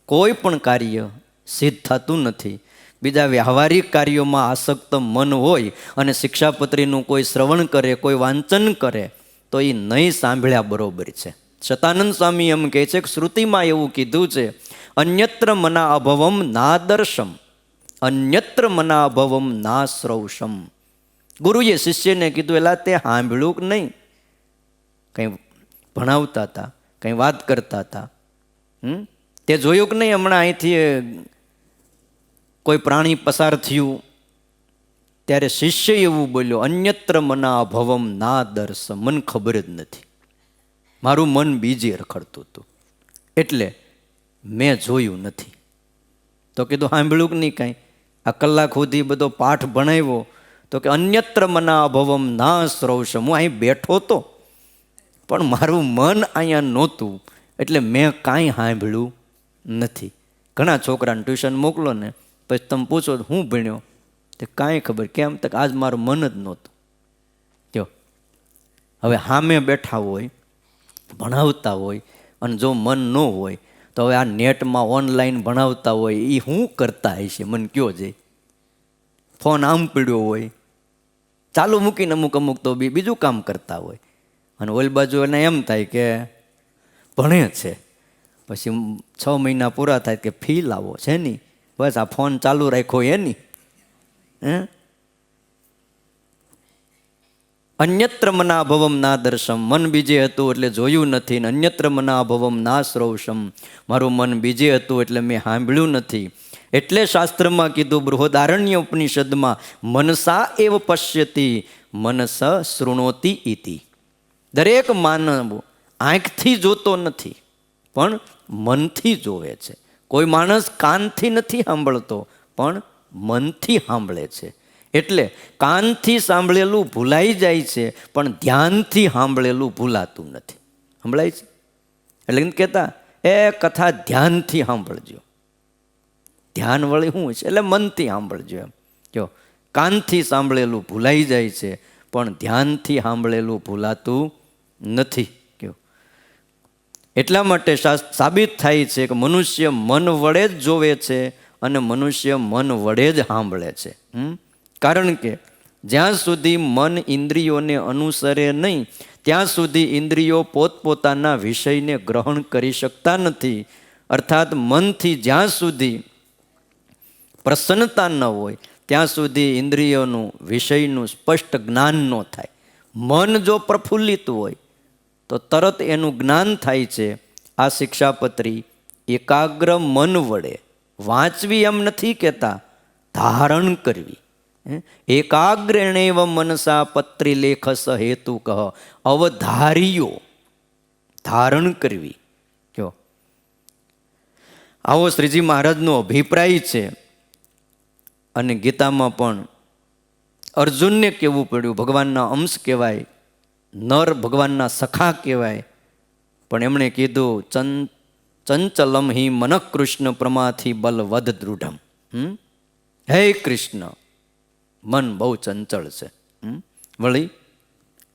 કોઈ પણ કાર્ય સિદ્ધ થતું નથી. બીજા વ્યવહારિક કાર્યોમાં આસક્ત મન હોય અને શિક્ષાપત્રીનું કોઈ શ્રવણ કરે, કોઈ વાંચન કરે તો એ નહીં સાંભળ્યા બરોબર છે. શતાનંદ સ્વામી એમ કહે છે કે શ્રુતિમાં એવું કીધું છે, અન્યત્ર મના અભવમ ના દર્શમ, અન્યત્ર મના અભવમ ના શ્રૌષમ. ગુરુએ શિષ્યને કીધું, એલા તે સાંભળ્યું કે નહીં? કંઈ ભણાવતા હતા, કંઈ વાત કરતા હતા, તે જોયું કે નહીં? હમણાં અહીંથી કોઈ પ્રાણી પસાર થયું ત્યારે શિષ્ય એવું બોલ્યો, અન્યત્ર મના અભવમ ના દર્શમ, મને ખબર જ નથી, મારું મન બીજે રખડતું હતું એટલે મેં જોયું નથી. તો કીધું સાંભળ્યું કે નહીં કાંઈ? આ કલાક સુધી બધો પાઠ ભણાવ્યો તો કે અન્યત્ર મના અભવમ ના શ્રૌષમ, હું અહીં બેઠો તો પણ મારું મન અહીંયા નહોતું એટલે મેં કાંઈ સાંભળ્યું નથી. ઘણા છોકરાને ટ્યુશન મોકલો ને પછી તમે પૂછો હું ભણ્યો, તે કાંઈ ખબર. કેમ? તક આજ મારું મન જ નહોતું. જો હવે સામે બેઠા હોય, ભણાવતા હોય અને જો મન ન હોય તો હવે આ નેટમાં ઓનલાઈન ભણાવતા હોય એ શું કરતા હશે મને કયો છે? ફોન આમ પીડ્યો હોય, ચાલુ મૂકીને અમુક તો બીજું કામ કરતા હોય, અને ઓલી બાજુ એને એમ થાય કે ભણે છે. પછી 6 મહિના પૂરા થાય કે ફી લાવો છે નહીં, બસ આ ફોન ચાલુ રાખ્યો એની. અન્યત્ર મના ભવમ ના દર્શમ, મન બીજે હતું એટલે જોયું નથી. અન્યત્ર મના ભવમ ના શ્રૌષમ, મારું મન બીજે હતું એટલે મેં સાંભળ્યું નથી. એટલે શાસ્ત્રમાં કીધું, બૃહદારણ્ય ઉપનિષદમાં, મનસા એવ પશ્યતિ મનસ શૃણોતિ ઇતિ. દરેક માનવ આંખથી જોતો નથી પણ મનથી જોવે છે. કોઈ માણસ કાનથી નથી સાંભળતો પણ મનથી સાંભળે છે. એટલે કાનથી સાંભળેલું ભૂલાઈ જાય છે પણ ધ્યાનથી સાંભળેલું ભૂલાતું નથી. સંભળાય છે? એટલે એમ કહેતા એ કથા ધ્યાનથી સાંભળજો. ધ્યાન વળી શું છે? એટલે મનથી સાંભળજો. એમ જો કાનથી સાંભળેલું ભૂલાઈ જાય છે પણ ધ્યાનથી સાંભળેલું ભૂલાતું નથી. કયો એટલા માટે સાબિત થાય છે કે મનુષ્ય મન વડે જ જોવે છે અને મનુષ્ય મન વડે જ સાંભળે છે. કારણ કે જ્યાં સુધી મન ઇન્દ્રિયોને અનુસરે નહીં ત્યાં સુધી ઇન્દ્રિયો પોતપોતાના વિષયને ગ્રહણ કરી શકતા નથી. અર્થાત મનથી જ્યાં સુધી પ્રસન્નતા ન હોય ત્યાં સુધી ઇન્દ્રિયોનું વિષયનું સ્પષ્ટ જ્ઞાન ન થાય. મન જો પ્રફુલ્લિત હોય તો તરત એનું જ્ઞાન થાય છે. આ શિક્ષાપત્રી એકાગ્ર મન વડે વાંચવી એમ નથી કહેતા, ધારણ કરવી. એકાગ્રેણેવ મનસા પત્રી લેખસ હેતુ કહ, અવધારીઓ ધારણ કરવી. જો આવો શ્રીજી મહારાજનો અભિપ્રાય છે. અને ગીતામાં પણ અર્જુનને કહેવું પડ્યું, ભગવાનના અંશ કહેવાય, નર ભગવાનના સખા કહેવાય, પણ એમણે કીધું ચંચલમ હિ મન કૃષ્ણ પ્રમાથી બલવદ દૃઢમ. હે કૃષ્ણ, મન બહુ ચંચળ છે. વળી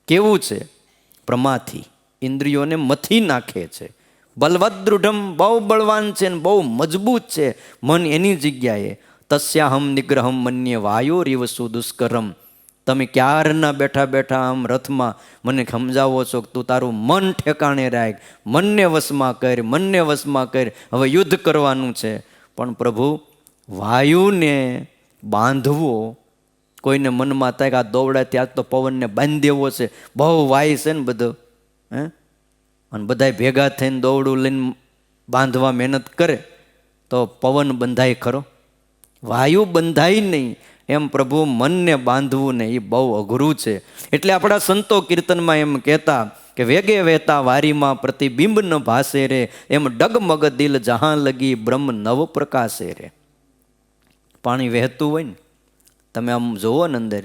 કેવું છે? પ્રમાથી, ઇન્દ્રિયોને મથી નાખે છે. બલવદ દૃઢમ, બહુ બળવાન છે ને બહુ મજબૂત છે મન એની જગ્યાએ. તસ્યાહમ નિગ્રહમ મન્ય વાયો રીવ સુદુષ્કરમ. તમે ક્યારના બેઠા બેઠા આમ રથમાં મને સમજાવો છો કે તું તારું મન ઠેકાણે રાખ, મનને વશમાં કર, મનને વશમાં કર, હવે યુદ્ધ કરવાનું છે. પણ પ્રભુ, વાયુને બાંધવો, કોઈને મનમાં થાય કે આ દોવડા ત્યાં તો પવનને બાંધી દેવો છે, બહુ વાય છે ને બધું, અને બધા ભેગા થઈને દોવડું લઈને બાંધવા મહેનત કરે તો પવન બંધાય ખરો? વાયુ બંધાય નહીં. એમ પ્રભુ મનને બાંધવું ને એ બહુ અઘરું છે. એટલે આપણા સંતો કીર્તનમાં એમ કહેતા કે વેગે વહેતા વારીમાં પ્રતિબિંબ ન ભાસે રે, એમ ડગમગ દિલ જહાં લગી બ્રહ્મ નવ પ્રકાશે રે. પાણી વહેતું હોય ને, તમે આમ જોવો ને અંદર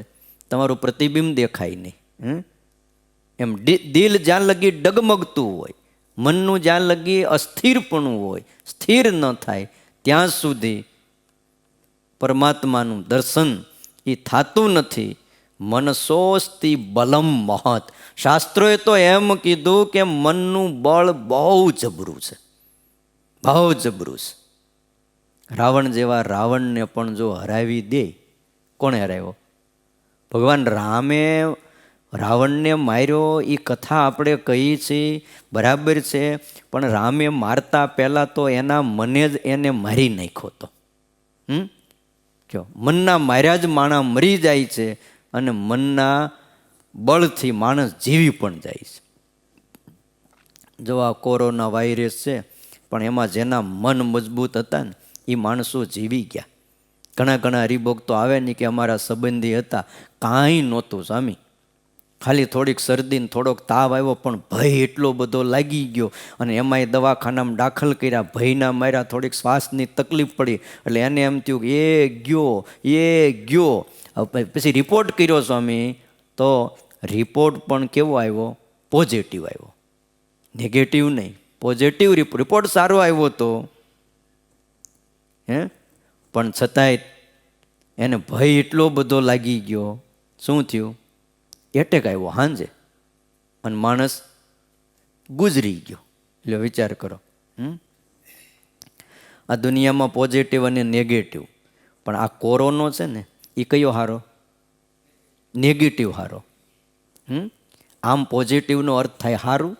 તમારું પ્રતિબિંબ દેખાય નહીં. એમ દિલ જ્યાં લગી ડગમગતું હોય, મનનું જ્યાં લગી અસ્થિરપણું હોય, સ્થિર ન થાય ત્યાં સુધી પરમાત્માનું દર્શન એ થતું નથી. મનસોસ્તિ બલમ મહત. શાસ્ત્રોએ તો એમ કીધું કે મનનું બળ બહુ જબરું છે, બહુ જબરું છે. રાવણ જેવા રાવણને પણ જો હરાવી દે, કોણે હરાવ્યો? ભગવાન રામે રાવણને માર્યો. એ કથા આપણે કહી છીએ, બરાબર છે, પણ રામે મારતા પહેલાં તો એના મને જ એને મારી નાખ્યો હતો. કયો મનના માર્યા જ માણસ મરી જાય છે, અને મનના બળથી માણસ જીવી પણ જાય છે. જો આ કોરોના વાયરસ છે, પણ એમાં જેના મન મજબૂત હતા ને એ માણસો જીવી ગયા. ઘણા ઘણા હરિભોગ તો આવે ને કે અમારા સંબંધી હતા, કાંઈ નહોતું સ્વામી, ખાલી થોડીક શરદી ને થોડોક તાવ આવ્યો, પણ ભય એટલો બધો લાગી ગયો, અને એમાંય દવાખાનામાં દાખલ કર્યા, ભયના માર્યા, થોડીક શ્વાસની તકલીફ પડી, એટલે એને એમ થયું કે એ ગયો. પછી રિપોર્ટ કર્યો સ્વામી, તો રિપોર્ટ પણ કેવો આવ્યો? પોઝિટિવ આવ્યો, નેગેટિવ નહીં, પોઝિટિવ રિપોર્ટ સારો આવ્યો તો પણ છતાંય એને ભય એટલો બધો લાગી ગયો. શું થયું? એટેક આવ્યો હાંજે, અને માણસ ગુજરી ગયો. એટલે વિચાર કરો, આ દુનિયામાં પોઝિટિવ અને નેગેટિવ, પણ આ કોરોનો છે ને એ કયો હારો? નેગેટિવ હારો. આમ પોઝિટિવનો અર્થ થાય સારું,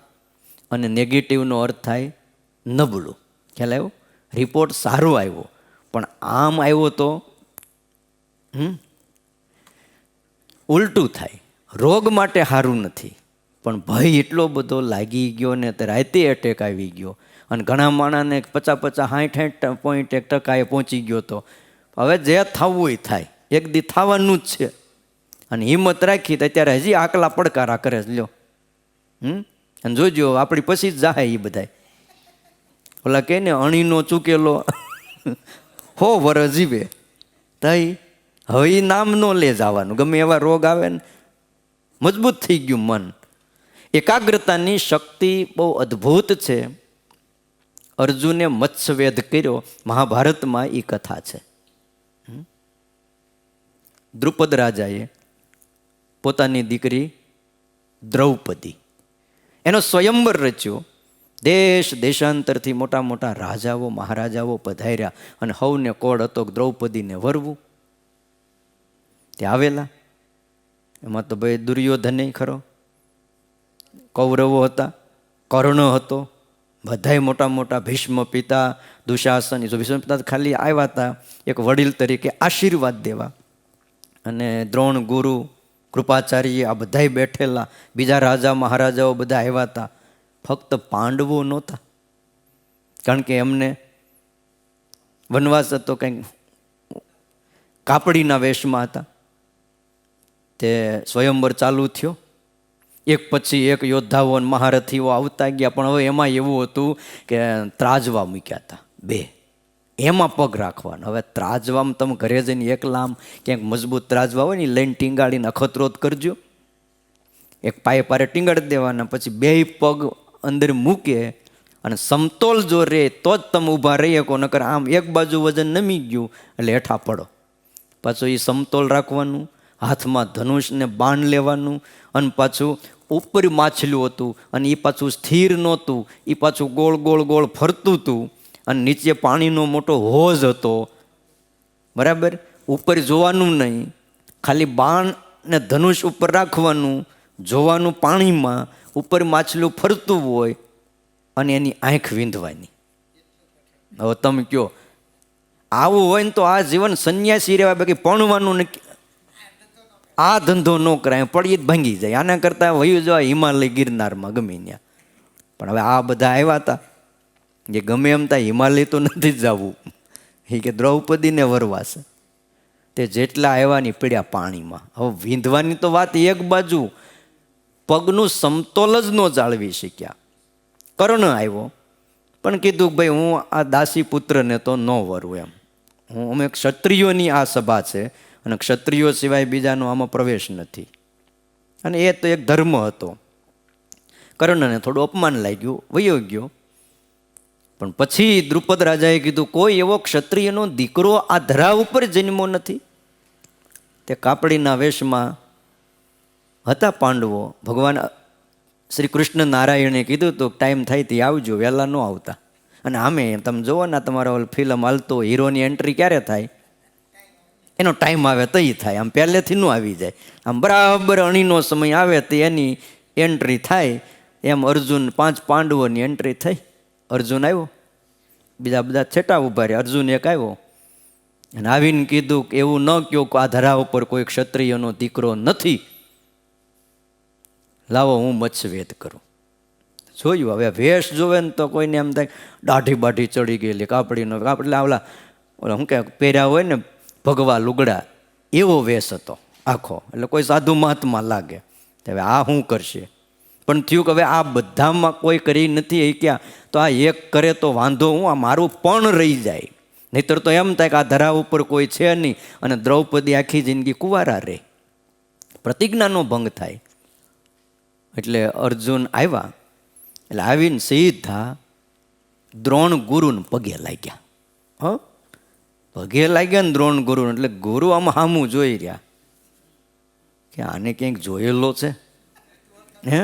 અને નેગેટિવનો અર્થ થાય નબળું. ખ્યાલ આવ્યો? રિપોર્ટ સારો આવ્યો, પણ આમ આવ્યો તો ઉલટું થાય. રોગ માટે સારું નથી, પણ ભય એટલો બધો લાગી ગયો ને તે રાતે એટેક આવી ગયો, અને ઘણા માણસને 50-60% પહોંચી ગયો. તો હવે જે થવું એ થાય, એક દી થવાનું જ છે. અને હિંમત રાખી તો અત્યારે હજી આકલા પડકારા કરે લ્યો. અને જોજો આપણી પછી જ જાહે એ બધા. ઓલા કહે ને અણીનો ચૂકેલો 100 વર્ષ જીવે. તઈ હવે એ નામ ન લે જવાનું, ગમે એવા રોગ આવે ને. મજબૂત થઈ ગયું મન. એકાગ્રતાની શક્તિ બહુ અદ્ભુત છે. અર્જુને મત્સ્યવેધ કર્યો, મહાભારતમાં એ કથા છે. દ્રુપદ રાજાએ પોતાની દીકરી દ્રૌપદી, એનો સ્વયંવર રચ્યો. દેશ દેશાંતરથી મોટા મોટા રાજાઓ મહારાજાઓ પધાર્યા, અને હવને કોડ હતો દ્રૌપદીને વરવું. તે આવેલા. એમાં તો ભાઈ દુર્યોધન ખરો, કૌરવો હતા, કર્ણ હતો, બધાય મોટા મોટા, ભીષ્મ પિતા, દુશાસન. ભીષ્મ પિતા ખાલી આવ્યા હતા એક વડીલ તરીકે આશીર્વાદ દેવા, અને દ્રોણ ગુરુ, કૃપાચાર્ય, આ બધાય બેઠેલા, બીજા રાજા મહારાજાઓ બધા આવ્યા હતા. ફક્ત પાંડવો નહોતા, કારણ કે એમને વનવાસ હતો, કંઈક કાપડીના વેશમાં હતા. તે સ્વયંવર ચાલુ થયો, એક પછી એક યોદ્ધાઓ અને મહારથીઓ આવતા ગયા, પણ હવે એમાં એવું હતું કે ત્રાજવા મૂક્યા હતા 2, એમાં પગ રાખવાનો. હવે ત્રાજવામાં તમે ઘરે જઈને એકલા આમ ક્યાંક મજબૂત ત્રાજવા હોય ને લઈને ટીંગાડીને અખતરોત કરજો. એક પાયે પારે ટીંગાડી દેવાના, પછી 2 પગ અંદર મૂકે, અને સમતોલ જો રહે તો જ તમે ઊભા રહી શકો, નકર આમ એક બાજુ વજન નમી ગયું એટલે હેઠા પડો. પાછું એ સમતોલ રાખવાનું, હાથમાં ધનુષને બાણ લેવાનું, અને પાછું ઉપર માછલું હતું, અને એ પાછું સ્થિર નહોતું, એ પાછું ગોળ ગોળ ગોળ ફરતું હતું, અને નીચે પાણીનો મોટો હોજ હતો. બરાબર? ઉપર જોવાનું નહીં, ખાલી બાણ ને ધનુષ ઉપર રાખવાનું, જોવાનું પાણીમાં, ઉપર માછલું ફરતું હોય, અને એની આંખ વીંધવાની. હવે તમે કહો આવું હોય ને તો આ જીવન સંન્યાસી રહેવા, બાકી પણવાનું નક્કી, આ ધંધો ન કરાય, પડી જ ભાંગી જાય. આના કરતાં વયું જવા હિમાલય ગિરનારમાં ગમે ત્યાં. પણ હવે આ બધા આવ્યા હતા જે ગમે એમ થાય હિમાલય તો નથી જ જવું, એ કે દ્રૌપદીને વરવાશે. તે જેટલા આવ્યા ની પીડ્યા પાણીમાં. હવે વીંધવાની તો વાત એક બાજુ, પગનું સમતોલ જ ન જાળવી શક્યા. કર્ણ આવ્યો, પણ કીધું ભાઈ હું આ દાસી પુત્રને તો ન વરું એમ, અમે ક્ષત્રિયોની આ સભા છે, અને ક્ષત્રિયો સિવાય બીજાનો આમાં પ્રવેશ નથી. અને એ તો એક ધર્મ હતો. કર્ણને થોડું અપમાન લાગ્યું, વયો ગયો. પણ પછી દ્રુપદ રાજાએ કીધું કોઈ એવો ક્ષત્રિયનો દીકરો આ ધરા ઉપર જન્મો નથી. તે કાપડીના વેશમાં હતા પાંડવો. ભગવાન શ્રી કૃષ્ણ નારાયણે કીધું તો ટાઈમ થાય તે આવજો, વહેલા ન આવતા. અને આમે તમે જુઓ ને, તમારો ફિલ્મ હાલતો હીરોની એન્ટ્રી ક્યારે થાય? એનો ટાઈમ આવે તો થાય, આમ પહેલેથી ન આવી જાય. આમ બરાબર અણીનો સમય આવે તો એની એન્ટ્રી થાય. એમ અર્જુન 5 પાંડવોની એન્ટ્રી થઈ. અર્જુન આવ્યો, બીજા બધા છેટા ઉભા રહ્યા, અર્જુન એક આવ્યો અને આવીને કીધું કે એવું ન કહો કે આ ધરા ઉપર કોઈ ક્ષત્રિયનો દીકરો નથી, લાવો હું મત્સ્યવેદ કરું. જોયું હવે વેશ જોવે ને તો કોઈને એમ થાય દાઢી બાઢી ચડી ગયેલી, કાપડીનો કાપડ આવલા ઓલા શું કે પહેર્યા હોય ને ભગવા લુગડા, એવો વેશ હતો આખો. એટલે કોઈ સાધુ મહાત્મા લાગે. હવે આ શું કરશે? પણ થયું કે હવે આ બધામાં કોઈ કરી નથી ક્યાં, તો આ એક કરે તો વાંધો હું, આ મારું પણ રહી જાય. નહીતર તો એમ થાય કે આ ધરા ઉપર કોઈ છે નહીં અને દ્રૌપદી આખી જિંદગી કુંવારા રહે, પ્રતિજ્ઞાનો ભંગ થાય. એટલે અર્જુન આવ્યા. એટલે આવીને સીધા દ્રોણ ગુરુને પગે લાગ્યા. પગે લાગ્યા ને દ્રોણ ગુરુને. એટલે ગુરુ આમ હામું જોઈ રહ્યા કે આને ક્યાંક જોયેલો છે હે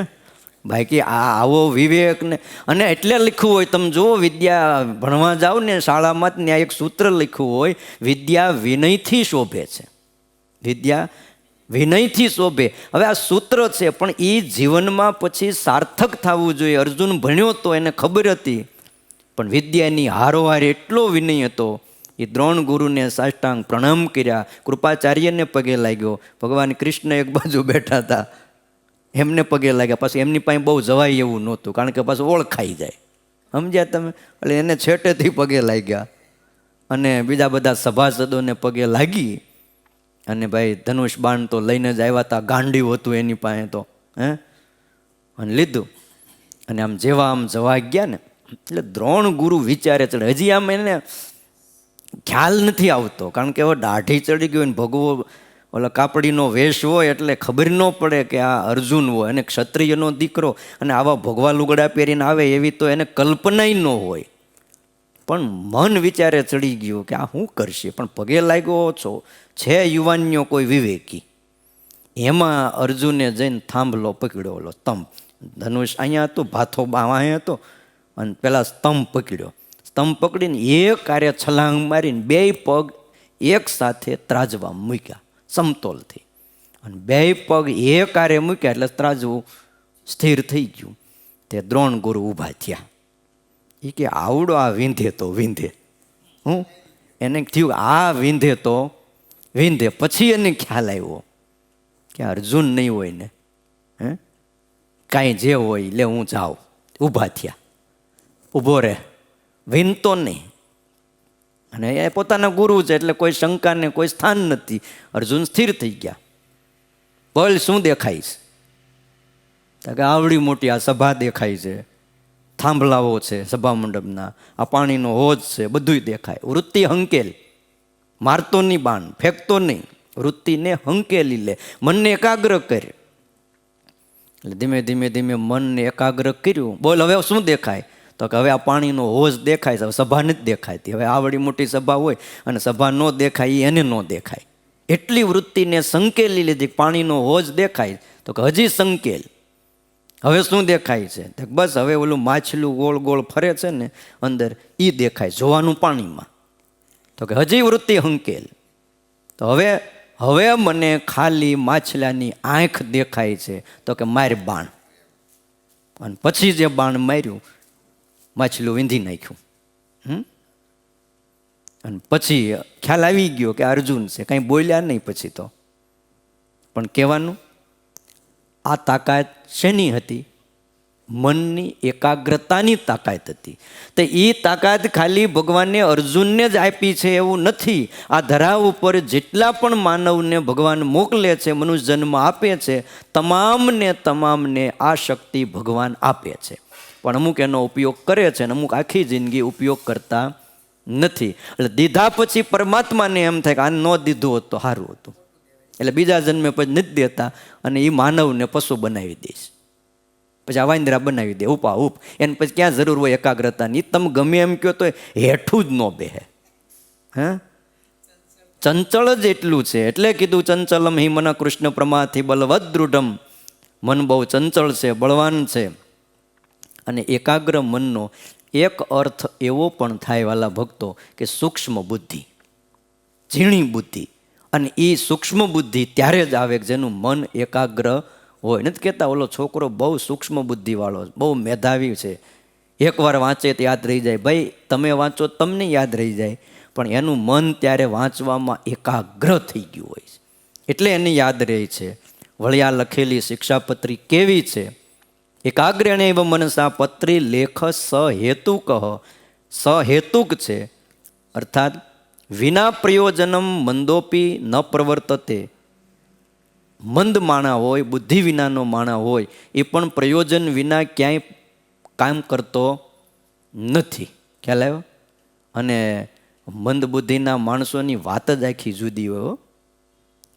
ભાઈ, કે આ આવો વિવેક ને. અને એટલે લખ્યું હોય, તમે જુઓ વિદ્યા ભણવા જાઓ ને શાળામાં, ત્યાં એક સૂત્ર લખ્યું હોય, વિદ્યા વિનયથી શોભે છે. વિદ્યા વિનયથી શોભે. હવે આ સૂત્ર છે, પણ એ જીવનમાં પછી સાર્થક થવું જોઈએ. અર્જુન ભણ્યો તો એને ખબર હતી, પણ વિદ્યાની હારોહાર એટલો વિનય હતો. એ દ્રોણ ગુરુને સાષ્ટાંગ પ્રણામ કર્યા, કૃપાચાર્યને પગે લાગ્યો. ભગવાન કૃષ્ણ એક બાજુ બેઠા હતા, એમને પગે લાગ્યા. પાછું એમની પાસે બહુ જવાય એવું નહોતું, કારણ કે પાછું ઓળખાઈ જાય, સમજ્યા તમે? એટલે એને છેટેથી પગે લાગ્યા. અને બીજા બધા સભાસદોને પગે લાગી. અને ભાઈ ધનુષ બાણ તો લઈને જ આવ્યા હતા, ગાંડીવ હતું એની પાસે તો, અને લીધું. અને આમ જેવા આમ જવા ગયા ને, એટલે દ્રોણ ગુરુ વિચારે ચડે. હજી આમ એને ખ્યાલ નથી આવતો, કારણ કે હવે દાઢી ચડી ગઈ હોય ને ભગવો ઓલા કાપડીનો વેશ હોય, એટલે ખબર ન પડે કે આ અર્જુન હોય અને ક્ષત્રિયનો દીકરો, અને આવા ભગવા લુગડા પહેરીને આવે એવી તો એને કલ્પનાય ન હોય. પણ મન વિચારે ચડી ગયું કે આ શું કરશે. પણ પગે લાગ્યો છો છે યુવાનીઓ કોઈ વિવેકી. એમાં અર્જુને જઈને થાંભલો પકડ્યો, ઓલો સ્તંભ. ધનુષ અહીંયા હતું, ભાથો અહીંયા હતો, અને પેલા સ્તંભ પકડ્યો. સ્તંભ પકડીને એક કાર્ય છલાંગ મારીને 2 પગ એક સાથે ત્રાજવા મૂક્યા સમતોલથી. અને 2 પગ એક કાર્ય મૂક્યા એટલે ત્રાજવું સ્થિર થઈ ગયું. તે દ્રોણ ગુરુ ઊભા થયા. એ કે આવડો આ વિંધે તો વિંધે. એને થયું આ વિંધે તો વિંધે. પછી એને ખ્યાલ આવ્યો કે અર્જુન નહીં હોય ને, કાંઈ જે હોય લે હું જાઉં. ઊભા થયા. ઊભો રહે, વિનતો નહીં. અને એ પોતાના ગુરુ છે એટલે કોઈ શંકાને કોઈ સ્થાન નથી. અર્જુન સ્થિર થઈ ગયા. બોલ શું દેખાય છે? કે આવડી મોટી આ સભા દેખાય છે, થાંભલાઓ છે સભા મંડપના, આ પાણીનો હોજ છે, બધું દેખાય. વૃત્તિ હંકેલ, મારતો નહીં બાણ, ફેંકતો નહીં, વૃત્તિને હંકેલી લે, મનને એકાગ્ર કરે. એટલે ધીમે ધીમે ધીમે મનને એકાગ્ર કર્યું. બોલ હવે શું દેખાય? તો કે હવે આ પાણીનો હોજ દેખાય છે, સભા નથી દેખાતી. હવે આવડી મોટી સભા હોય અને સભા ન દેખાય, એને ન દેખાય. એટલી વૃત્તિને સંકેલી લીધી. પાણીનો હોજ દેખાય તો કે હજી સંકેલ. હવે શું દેખાય છે? તો બસ હવે ઓલું માછલું ગોળ ગોળ ફરે છે ને અંદર, એ દેખાય જોવાનું પાણીમાં. તો કે હજી વૃત્તિ હંકેલ. તો હવે મને ખાલી માછલાની આંખ દેખાય છે. તો કે માર બાણ. અને પછી જે બાણ માર્યું, માછલું વીંધી નાખ્યું. અને પછી ખ્યાલ આવી ગયો કે અર્જુન છે. કંઈ બોલ્યા નહીં પછી તો. પણ કહેવાનું આ તાકાત શેની હતી? મનની એકાગ્રતાની તાકાત હતી. તો એ તાકાત ખાલી ભગવાને અર્જુનને જ આપી છે એવું નથી. આ ધરા ઉપર જેટલા પણ માનવને ભગવાન મોકલે છે, મનુષ્ય જન્મ આપે છે, તમામને આ શક્તિ ભગવાન આપે છે. પણ અમુક એનો ઉપયોગ કરે છે અને અમુક આખી જિંદગી ઉપયોગ કરતા નથી. એટલે દીધા પછી પરમાત્માને એમ થાય કે આ ન દીધું હોત તો સારું હતું. એટલે બીજા જન્મે પછી નથી દેતા અને એ માનવને પશુ બનાવી દઈશ, પછી આ વાંદરા બનાવી દે ઉપા ઉપ. એને પછી ક્યાં જરૂર હોય એકાગ્રતાની? તમે ગમે એમ કહો તો હેઠું જ ન બેહે. ચંચળ જ એટલું છે. એટલે કીધું ચંચલમ હિ મન કૃષ્ણ પ્રમાથી બલવદ દૃઢમ મન બહુ ચંચળ છે, બળવાન છે. અને એકાગ્ર મનનો એક અર્થ એવો પણ થાય વાલા ભક્તો કે સૂક્ષ્મ બુદ્ધિ, ઝીણી બુદ્ધિ. અને એ સૂક્ષ્મ બુદ્ધિ ત્યારે જ આવે કે જેનું મન એકાગ્ર હોય. નથી કહેતા ઓલો છોકરો બહુ સૂક્ષ્મ બુદ્ધિવાળો, બહુ મેધાવી છે, એકવાર વાંચે તો યાદ રહી જાય. ભાઈ તમે વાંચો તમને યાદ રહી જાય, પણ એનું મન ત્યારે વાંચવામાં એકાગ્ર થઈ ગયું હોય છે, એટલે એને યાદ રહે છે. વળી આ લખેલી શિક્ષાપત્રી કેવી છે? એકાગ્રેણેવ મનસા પત્રી લેખ સહેતુક, સહેતુક છે. અર્થાત વિના પ્રયોજનમ મંદોપી ન પ્રવર્તતે. મંદ માણા હોય, બુદ્ધિ વિનાનો માણા હોય, એ પણ પ્રયોજન વિના ક્યાંય કામ કરતો નથી. ખ્યાલ આવ્યો? અને મંદ બુદ્ધિના માણસોની વાત જ આખી જુદી હોય.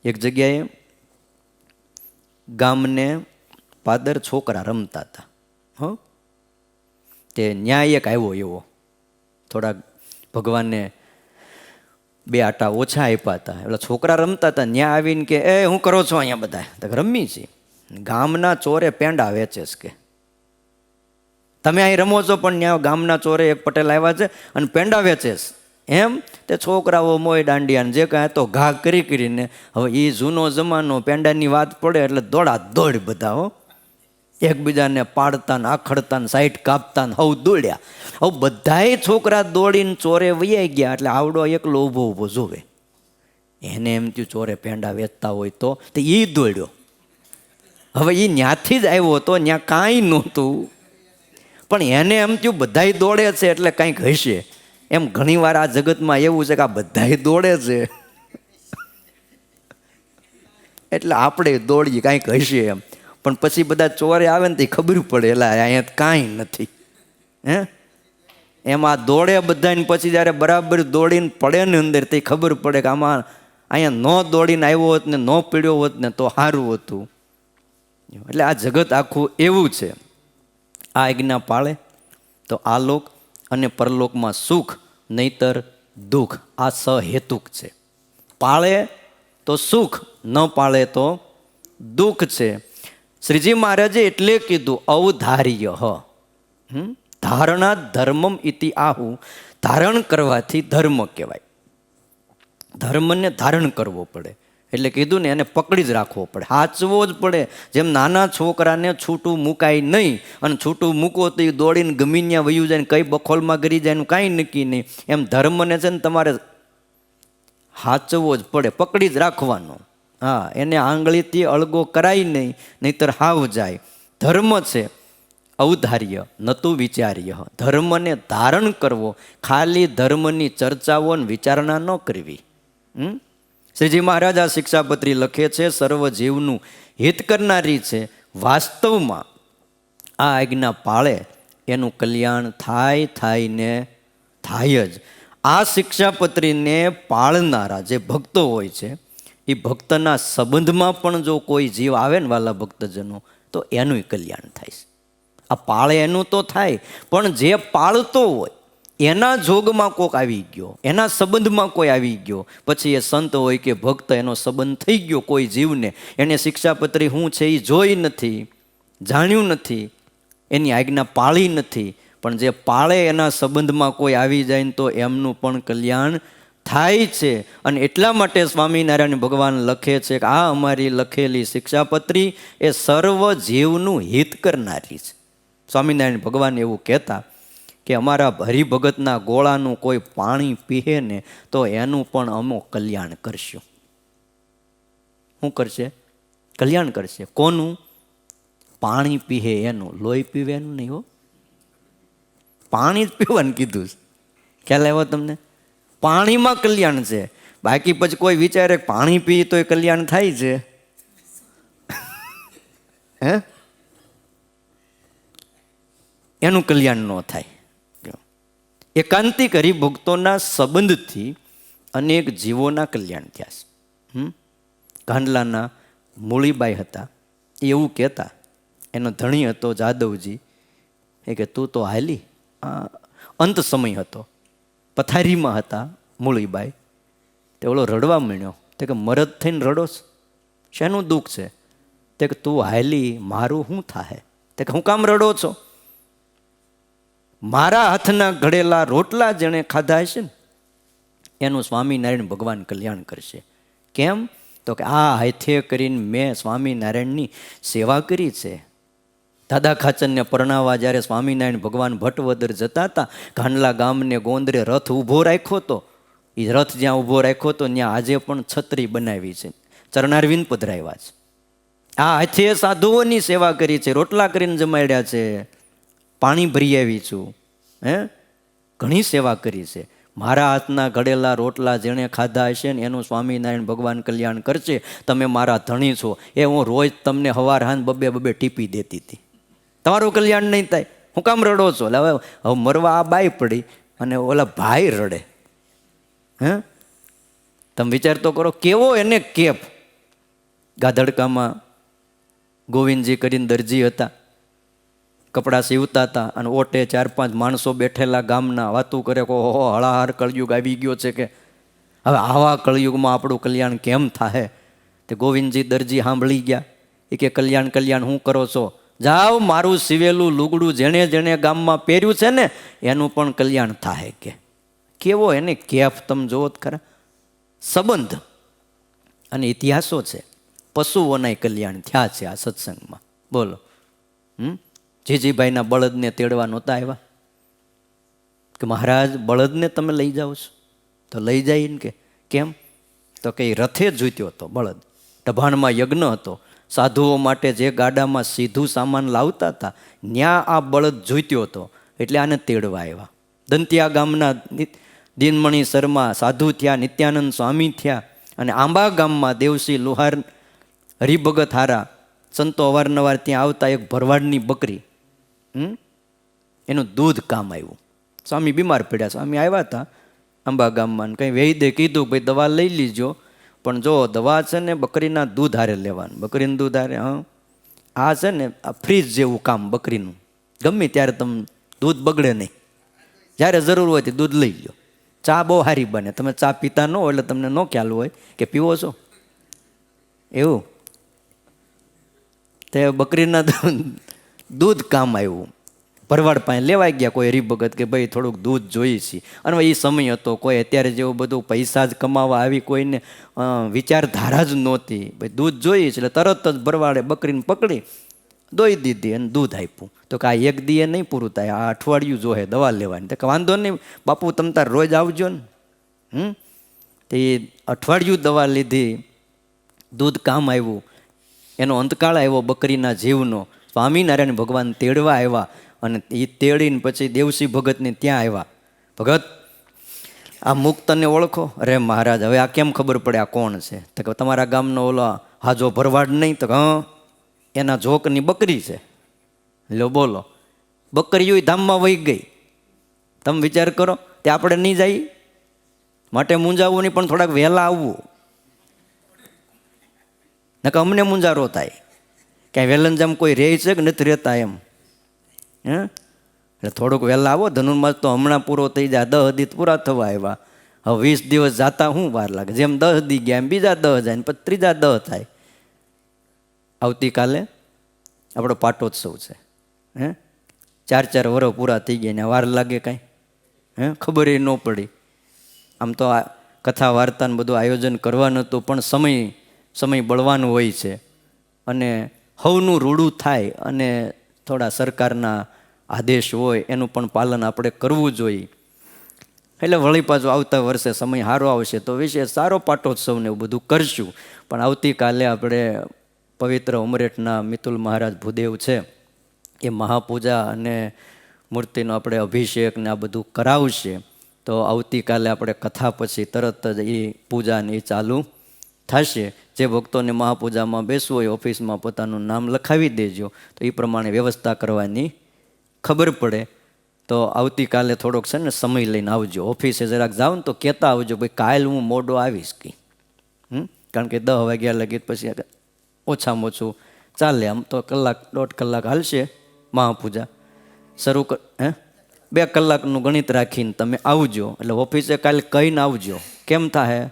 એક જગ્યાએ ગામને પાદર છોકરા રમતા હતા. તે ન્યાય એક આવ્યો એવો, થોડાક ભગવાનને 2 આટા ઓછા આપ્યા હતા. એટલે છોકરા રમતા હતા, ન્યા આવીને કે એ શું કરો છો અહીંયા બધા? તો રમી છે. ગામના ચોરે પેંડા વેચે છે કે તમે અહીં રમો છો, પણ ત્યાં ગામના ચોરે એક પટેલ આવ્યા છે અને પેંડા વેચે છે. એમ તે છોકરાઓ મોય દાંડિયાને જે કાંઈ તો ઘા કરીને, હવે એ જૂનો જમાનો, પેંડાની વાત પડે એટલે દોડા દોડ બધા. એકબીજાને પાડતા ને આખડતા ને સાઈડ કાપતા ને હવ દોડ્યા. હવે બધાય છોકરા દોડીને ચોરે વૈયા ગયા. એટલે આવડો એકલો ઊભો ઊભો જોવે. એને એમ થયું ચોરે પેંડા વેચતા હોય તો એ દોડ્યો. હવે એ ન્યાથી જ આવ્યો હતો, ત્યાં કાંઈ નહોતું, પણ એને એમ થયું બધાય દોડે છે એટલે કંઈક હશે. એમ ઘણીવાર આ જગતમાં એવું છે કે આ બધાય દોડે છે એટલે આપણે દોડીએ, કાંઈક હશે એમ. પણ પછી બધા ચોરે આવે ને તો ખબર પડે એટલે અહીંયા કાંઈ નથી. એમાં દોડે બધાને પછી જ્યારે બરાબર દોડીને પડે ને અંદર તે ખબર પડે કે આમાં અહીંયા ન દોડીને આવ્યો હોત ને ન પીડ્યો હોત ને તો સારું હતું. એટલે આ જગત આખું એવું છે. આ આજ્ઞા પાળે તો આ લોક અને પરલોકમાં સુખ, નહીતર દુઃખ. આ સહેતુક છે. પાળે તો સુખ, ન પાળે તો દુઃખ છે. શ્રીજી મહારાજે એટલે કીધું ઔધાર્ય. ધારણા ધર્મમ ઇતિ આહુ. ધારણ કરવાથી ધર્મ કહેવાય. ધર્મને ધારણ કરવો પડે એટલે કીધું ને એને પકડી જ રાખવો પડે, સાચવો જ પડે. જેમ નાના છોકરાને છૂટું મુકાય નહીં, અને છૂટું મૂકો તો એ દોડીને ગમી ત્યાં વયું જાય ને કઈ બખોલમાં ગરી જાય એનું કાંઈ નક્કી નહીં. એમ ધર્મને છે ને તમારે સાચવો જ પડે, પકડી જ રાખવાનો. હા, એને આંગળીથી અળગો કરાય નહીં, નહીતર હાવ જાય. ધર્મ છે ઔધાર્ય નતું વિચાર્ય. ધર્મને ધારણ કરવો, ખાલી ધર્મની ચર્ચાઓ અને વિચારણા ન કરવી. શ્રીજી મહારાજ આ શિક્ષાપત્રી લખે છે, સર્વ જીવનું હિત કરનારી છે. વાસ્તવમાં આ આજ્ઞા પાળે એનું કલ્યાણ થાય ને થાય જ. આ શિક્ષાપત્રીને પાળનારા જે ભક્તો હોય છે, એ ભક્તના સંબંધમાં પણ જો કોઈ જીવ આવે ને વાલા ભક્તજનો, તો એનું કલ્યાણ થાય છે. આ પાળે એનું તો થાય, પણ જે પાળતો હોય એના જોગમાં કોક આવી ગયો, એના સંબંધમાં કોઈ આવી ગયો, પછી એ સંત હોય કે ભક્ત, એનો સંબંધ થઈ ગયો કોઈ જીવને, એને શિક્ષાપત્રી શું છે એ જોઈ નથી, જાણ્યું નથી, એની આજ્ઞા પાળી નથી, પણ જે પાળે એના સંબંધમાં કોઈ આવી જાય ને તો એમનું પણ કલ્યાણ થાય છે. અને એટલા માટે સ્વામિનારાયણ ભગવાન લખે છે કે આ અમારી લખેલી શિક્ષાપત્રી એ સર્વ જીવનું હિત કરનારી છે. સ્વામિનારાયણ ભગવાન એવું કહેતા કે અમારા હરિભગતના ગોળાનું કોઈ પાણી પીએ ને તો એનું પણ અમો કલ્યાણ કરશું. શું કરશે? કલ્યાણ કરશે. કોનું? પાણી પીએ એનું. લોહી પીવે એનું નહીં હો, પાણી જ પીવાનું કીધું છે. ખ્યાલ આવ્યો તમને? પાણીમાં કલ્યાણ છે. બાકી પછી કોઈ વિચારે પાણી પી તો એ કલ્યાણ થાય છે? હે? એનું કલ્યાણ ન થાય. એકાંતિક હરિભક્તોના સંબંધથી અનેક જીવોના કલ્યાણ થયા છે. ગાંડલાના મૂળીબાઈ હતા, એવું કહેતા. એનો ધણી હતો જાદવજી, એ કે તું તો હાલી. અંત સમય હતો, પથારીમાં હતા મૂળીબાઈ. તે ઓલો રડવા માંડ્યો. તે કે મરદ થઈને રડો, શેનું દુઃખ છે? તે કે તું હાલી મારું શું થાય? તે કે હું કામ રડો છો? મારા હાથના ઘડેલા રોટલા જેણે ખાધા હશે ને એનું સ્વામિનારાયણ ભગવાન કલ્યાણ કરશે. કેમ? તો કે આ હાથે કરીને મેં સ્વામિનારાયણની સેવા કરી છે. દાદા ખાચરને પરણાવવા જ્યારે સ્વામિનારાયણ ભગવાન ભટ્ટવદર જતા હતા, ગાંડલા ગામને ગોંદરે રથ ઊભો રાખ્યો હતો. એ રથ જ્યાં ઊભો રાખ્યો હતો ત્યાં આજે પણ છત્રી બનાવી છે, ચરણારવિંદ પધરાવ્યા છે. આ હાથે સાધુઓની સેવા કરી છે, રોટલા કરીને જમાડ્યા છે, પાણી ભરી આવી છું, ઘણી સેવા કરી છે. મારા હાથના ઘડેલા રોટલા જેણે ખાધા હશે ને એનું સ્વામિનારાયણ ભગવાન કલ્યાણ કરશે. તમે મારા ધણી છો, એ હું રોજ તમને હવાર હાંજ બબે બબે ટીપી દેતી હતી. તમારું કલ્યાણ નહીં થાય, હું કામ રડો છો? એટલે હવે મરવા આ બાઈ પડી અને ઓલા ભાઈ રડે. તમે વિચાર તો કરો, કેવો એને કેપ. ગાધડકામાં ગોવિંદજી કરીને દરજી હતા, કપડાં સીવતા હતા અને ઓટે 4-5 માણસો બેઠેલા ગામના વાતું કરે કે ઓહો હળાહાર કળયુગ આવી ગયો છે, કે હવે આવા કળયુગમાં આપણું કલ્યાણ કેમ થાય? તે ગોવિંદજી દરજી સાંભળી ગયા. એ કે કલ્યાણ કલ્યાણ શું કરો છો? જાઓ મારું સીવેલું લુગડું જેણે જેણે ગામમાં પહેર્યું છે ને એનું પણ કલ્યાણ થાય. કે કેવો એને કેફ તમે જોવો ખરા. સંબંધ અને ઇતિહાસો છે, પશુઓના કલ્યાણ થયા છે આ સત્સંગમાં. બોલો, જીજીભાઈના બળદને તેડવા નહોતા આવ્યા કે મહારાજ બળદને તમે લઈ જાઓ છો? તો લઈ જાય ને. કે કેમ? તો કે રથે જ જોઈતો હતો બળદ. ટભાણમાં યજ્ઞ હતો, સાધુઓ માટે જે ગાડામાં સીધું સામાન લાવતા હતા ત્યાં આ બળદ જોઈતો હતો, એટલે આને તેડવા આવ્યા. દંતિયા ગામના દિનમણી શર્મા સાધુ થયા, નિત્યાનંદ સ્વામી થયા. અને આંબા ગામમાં દેવસિંહ લુહાર હરિભગત હારા સંતો અવારનવાર ત્યાં આવતા. એક ભરવાડની બકરી, એનું દૂધ કામ આવ્યું. સ્વામી બીમાર પડ્યા, સ્વામી આવ્યા હતા આંબા ગામમાં. કંઈ વૈદ્ય કીધું ભાઈ દવા લઈ લીજો, પણ જો દવા છે ને બકરીના દૂધ હારે લેવાનું. બકરીનું દૂધ હારે, આ છે ને આ ફ્રીજ જેવું કામ બકરીનું. ગમે ત્યારે તમે દૂધ બગડે નહીં, જ્યારે જરૂર હોય તે દૂધ લઈ લો. ચા બહુ સારી બને, તમે ચા પીતા ન હોય એટલે તમને ન ખ્યાલ હોય કે પીવો છો એવું. તે બકરીના દૂધ કામ આવ્યું. ભરવાડ પાસે લેવાઈ ગયા કોઈ હરિભગત કે ભાઈ થોડુંક દૂધ જોઈએ છે. અને એ સમય હતો, કોઈ અત્યારે જેવું બધું પૈસા જ કમાવા આવી કોઈને વિચારધારા જ નહોતી. ભાઈ દૂધ જોઈએ છે એટલે તરત જ ભરવાડે બકરીને પકડી દોઈ દીધી અને દૂધ આપ્યું. તો કે આ એક દીએ નહીં પૂરું થાય, આ અઠવાડિયું જોહે દવા લેવાની. તો કે વાંધો નહીં બાપુ, તમે તાર રોજ આવજો ને. તે અઠવાડિયું દવા લીધી, દૂધ કામ આવ્યું. એનો અંતકાળ આવ્યો બકરીના જીવનો. સ્વામિનારાયણ ભગવાન તેડવા આવ્યા અને એ તેડીને પછી દેવસિંહ ભગતને ત્યાં આવ્યા. ભગત, આ મુક્તને ઓળખો? અરે મહારાજ, હવે આ કેમ ખબર પડે આ કોણ છે? તો કે તમારા ગામનો ઓલો હાજો ભરવાડ નહીં? તો એના જોકની બકરી છે. લો બોલો, બકરીઓ ધામમાં વહી ગઈ. તમે વિચાર કરો, તે આપણે નહીં જાય માટે મૂંઝાવવું નહીં, પણ થોડાક વહેલા આવવું. નકે અમને મૂંઝારો થાય, ક્યાંય વેલંજામ કોઈ રહે છે કે નથી રહેતા એમ. એટલે થોડુંક વહેલા આવો. ધનુર્માસ તો હમણાં પૂરો થઈ જાય, 10 દી પૂરા થવા આવ્યા. હવે 20 દિવસ જાતા શું વાર લાગે? જેમ 10 દી ગયા એમ બીજા 10 જાય, પછી ત્રીજા 10 થાય. આવતીકાલે આપણો પાટોત્સવ છે. 4 વર્ષ પૂરા થઈ ગયા ને વાર લાગે કાંઈ? ખબર ન પડી. આમ તો આ કથા વાર્તાનું બધું આયોજન કરવાનું હતું, પણ સમય બળવાનું હોય છે અને હવનું રૂડું થાય અને થોડા સરકારના આદેશ હોય એનું પણ પાલન આપણે કરવું જોઈએ. એટલે વળી પાછું આવતા વર્ષે સમય સારો આવશે તો વિશેષ સારો પાટોત્સવને એવું બધું કરશું. પણ આવતીકાલે આપણે પવિત્ર ઉમરેઠના મિતુલ મહારાજ ભૂદેવ છે, એ મહાપૂજા અને મૂર્તિનો આપણે અભિષેક ને આ બધું કરાવશે. તો આવતીકાલે આપણે કથા પછી તરત જ એ પૂજા ને એ ચાલુ થશે. જે ભક્તોને મહાપૂજામાં બેસવું હોય ઓફિસમાં પોતાનું નામ લખાવી દેજો, તો એ પ્રમાણે વ્યવસ્થા કરવાની ખબર પડે. તો આવતીકાલે થોડોક છે ને સમય લઈને આવજો. ઓફિસે જરાક જાઓ ને તો કહેતા આવજો ભાઈ કાલે હું મોડો આવીશ કંઈ. કારણ કે 10 વાગ્યા લગી પછી ઓછામાં ઓછું ચાલે, આમ તો 1-1.5 કલાક હાલશે મહાપૂજા. શરૂ 2 કલાકનું ગણિત રાખીને તમે આવજો. એટલે ઓફિસે કાલે કહીને આવજો. કેમ થાય?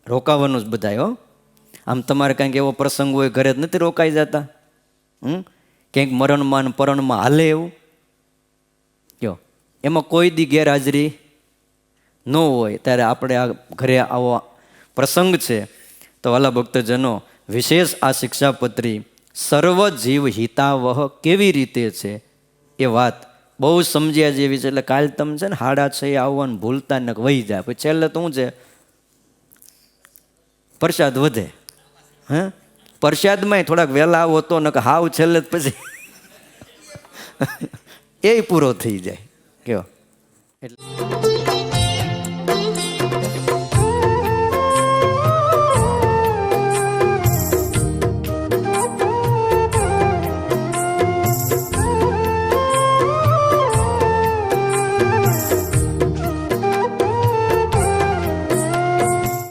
રોકાવાનું જ બધાય હો. આમ તમારે કંઈક એવો પ્રસંગ હોય ઘરે જ નથી રોકાઈ જતા? ક્યાંક મરણમાં ને પરણમાં હાલે એવું કયો? એમાં કોઈ દી ગેરહાજરી ન હોય. ત્યારે આપણે આ ઘરે આવો પ્રસંગ છે તો વાલા ભક્તજનો, વિશેષ આ શિક્ષાપત્રી સર્વ જીવ હિતાવહ કેવી રીતે છે એ વાત બહુ સમજ્યા જેવી છે. એટલે કાલ તમે છે ને 6:30 આવવાનું ભૂલતા ને વહી જાય. પછી છેલ્લે તો શું છે, પ્રસાદ વધે. પ્રસાદમાં થોડાક વહેલા આવો તો ન હાવ છેલ્લે પછી એ પૂરો થઈ જાય. કયો એટલે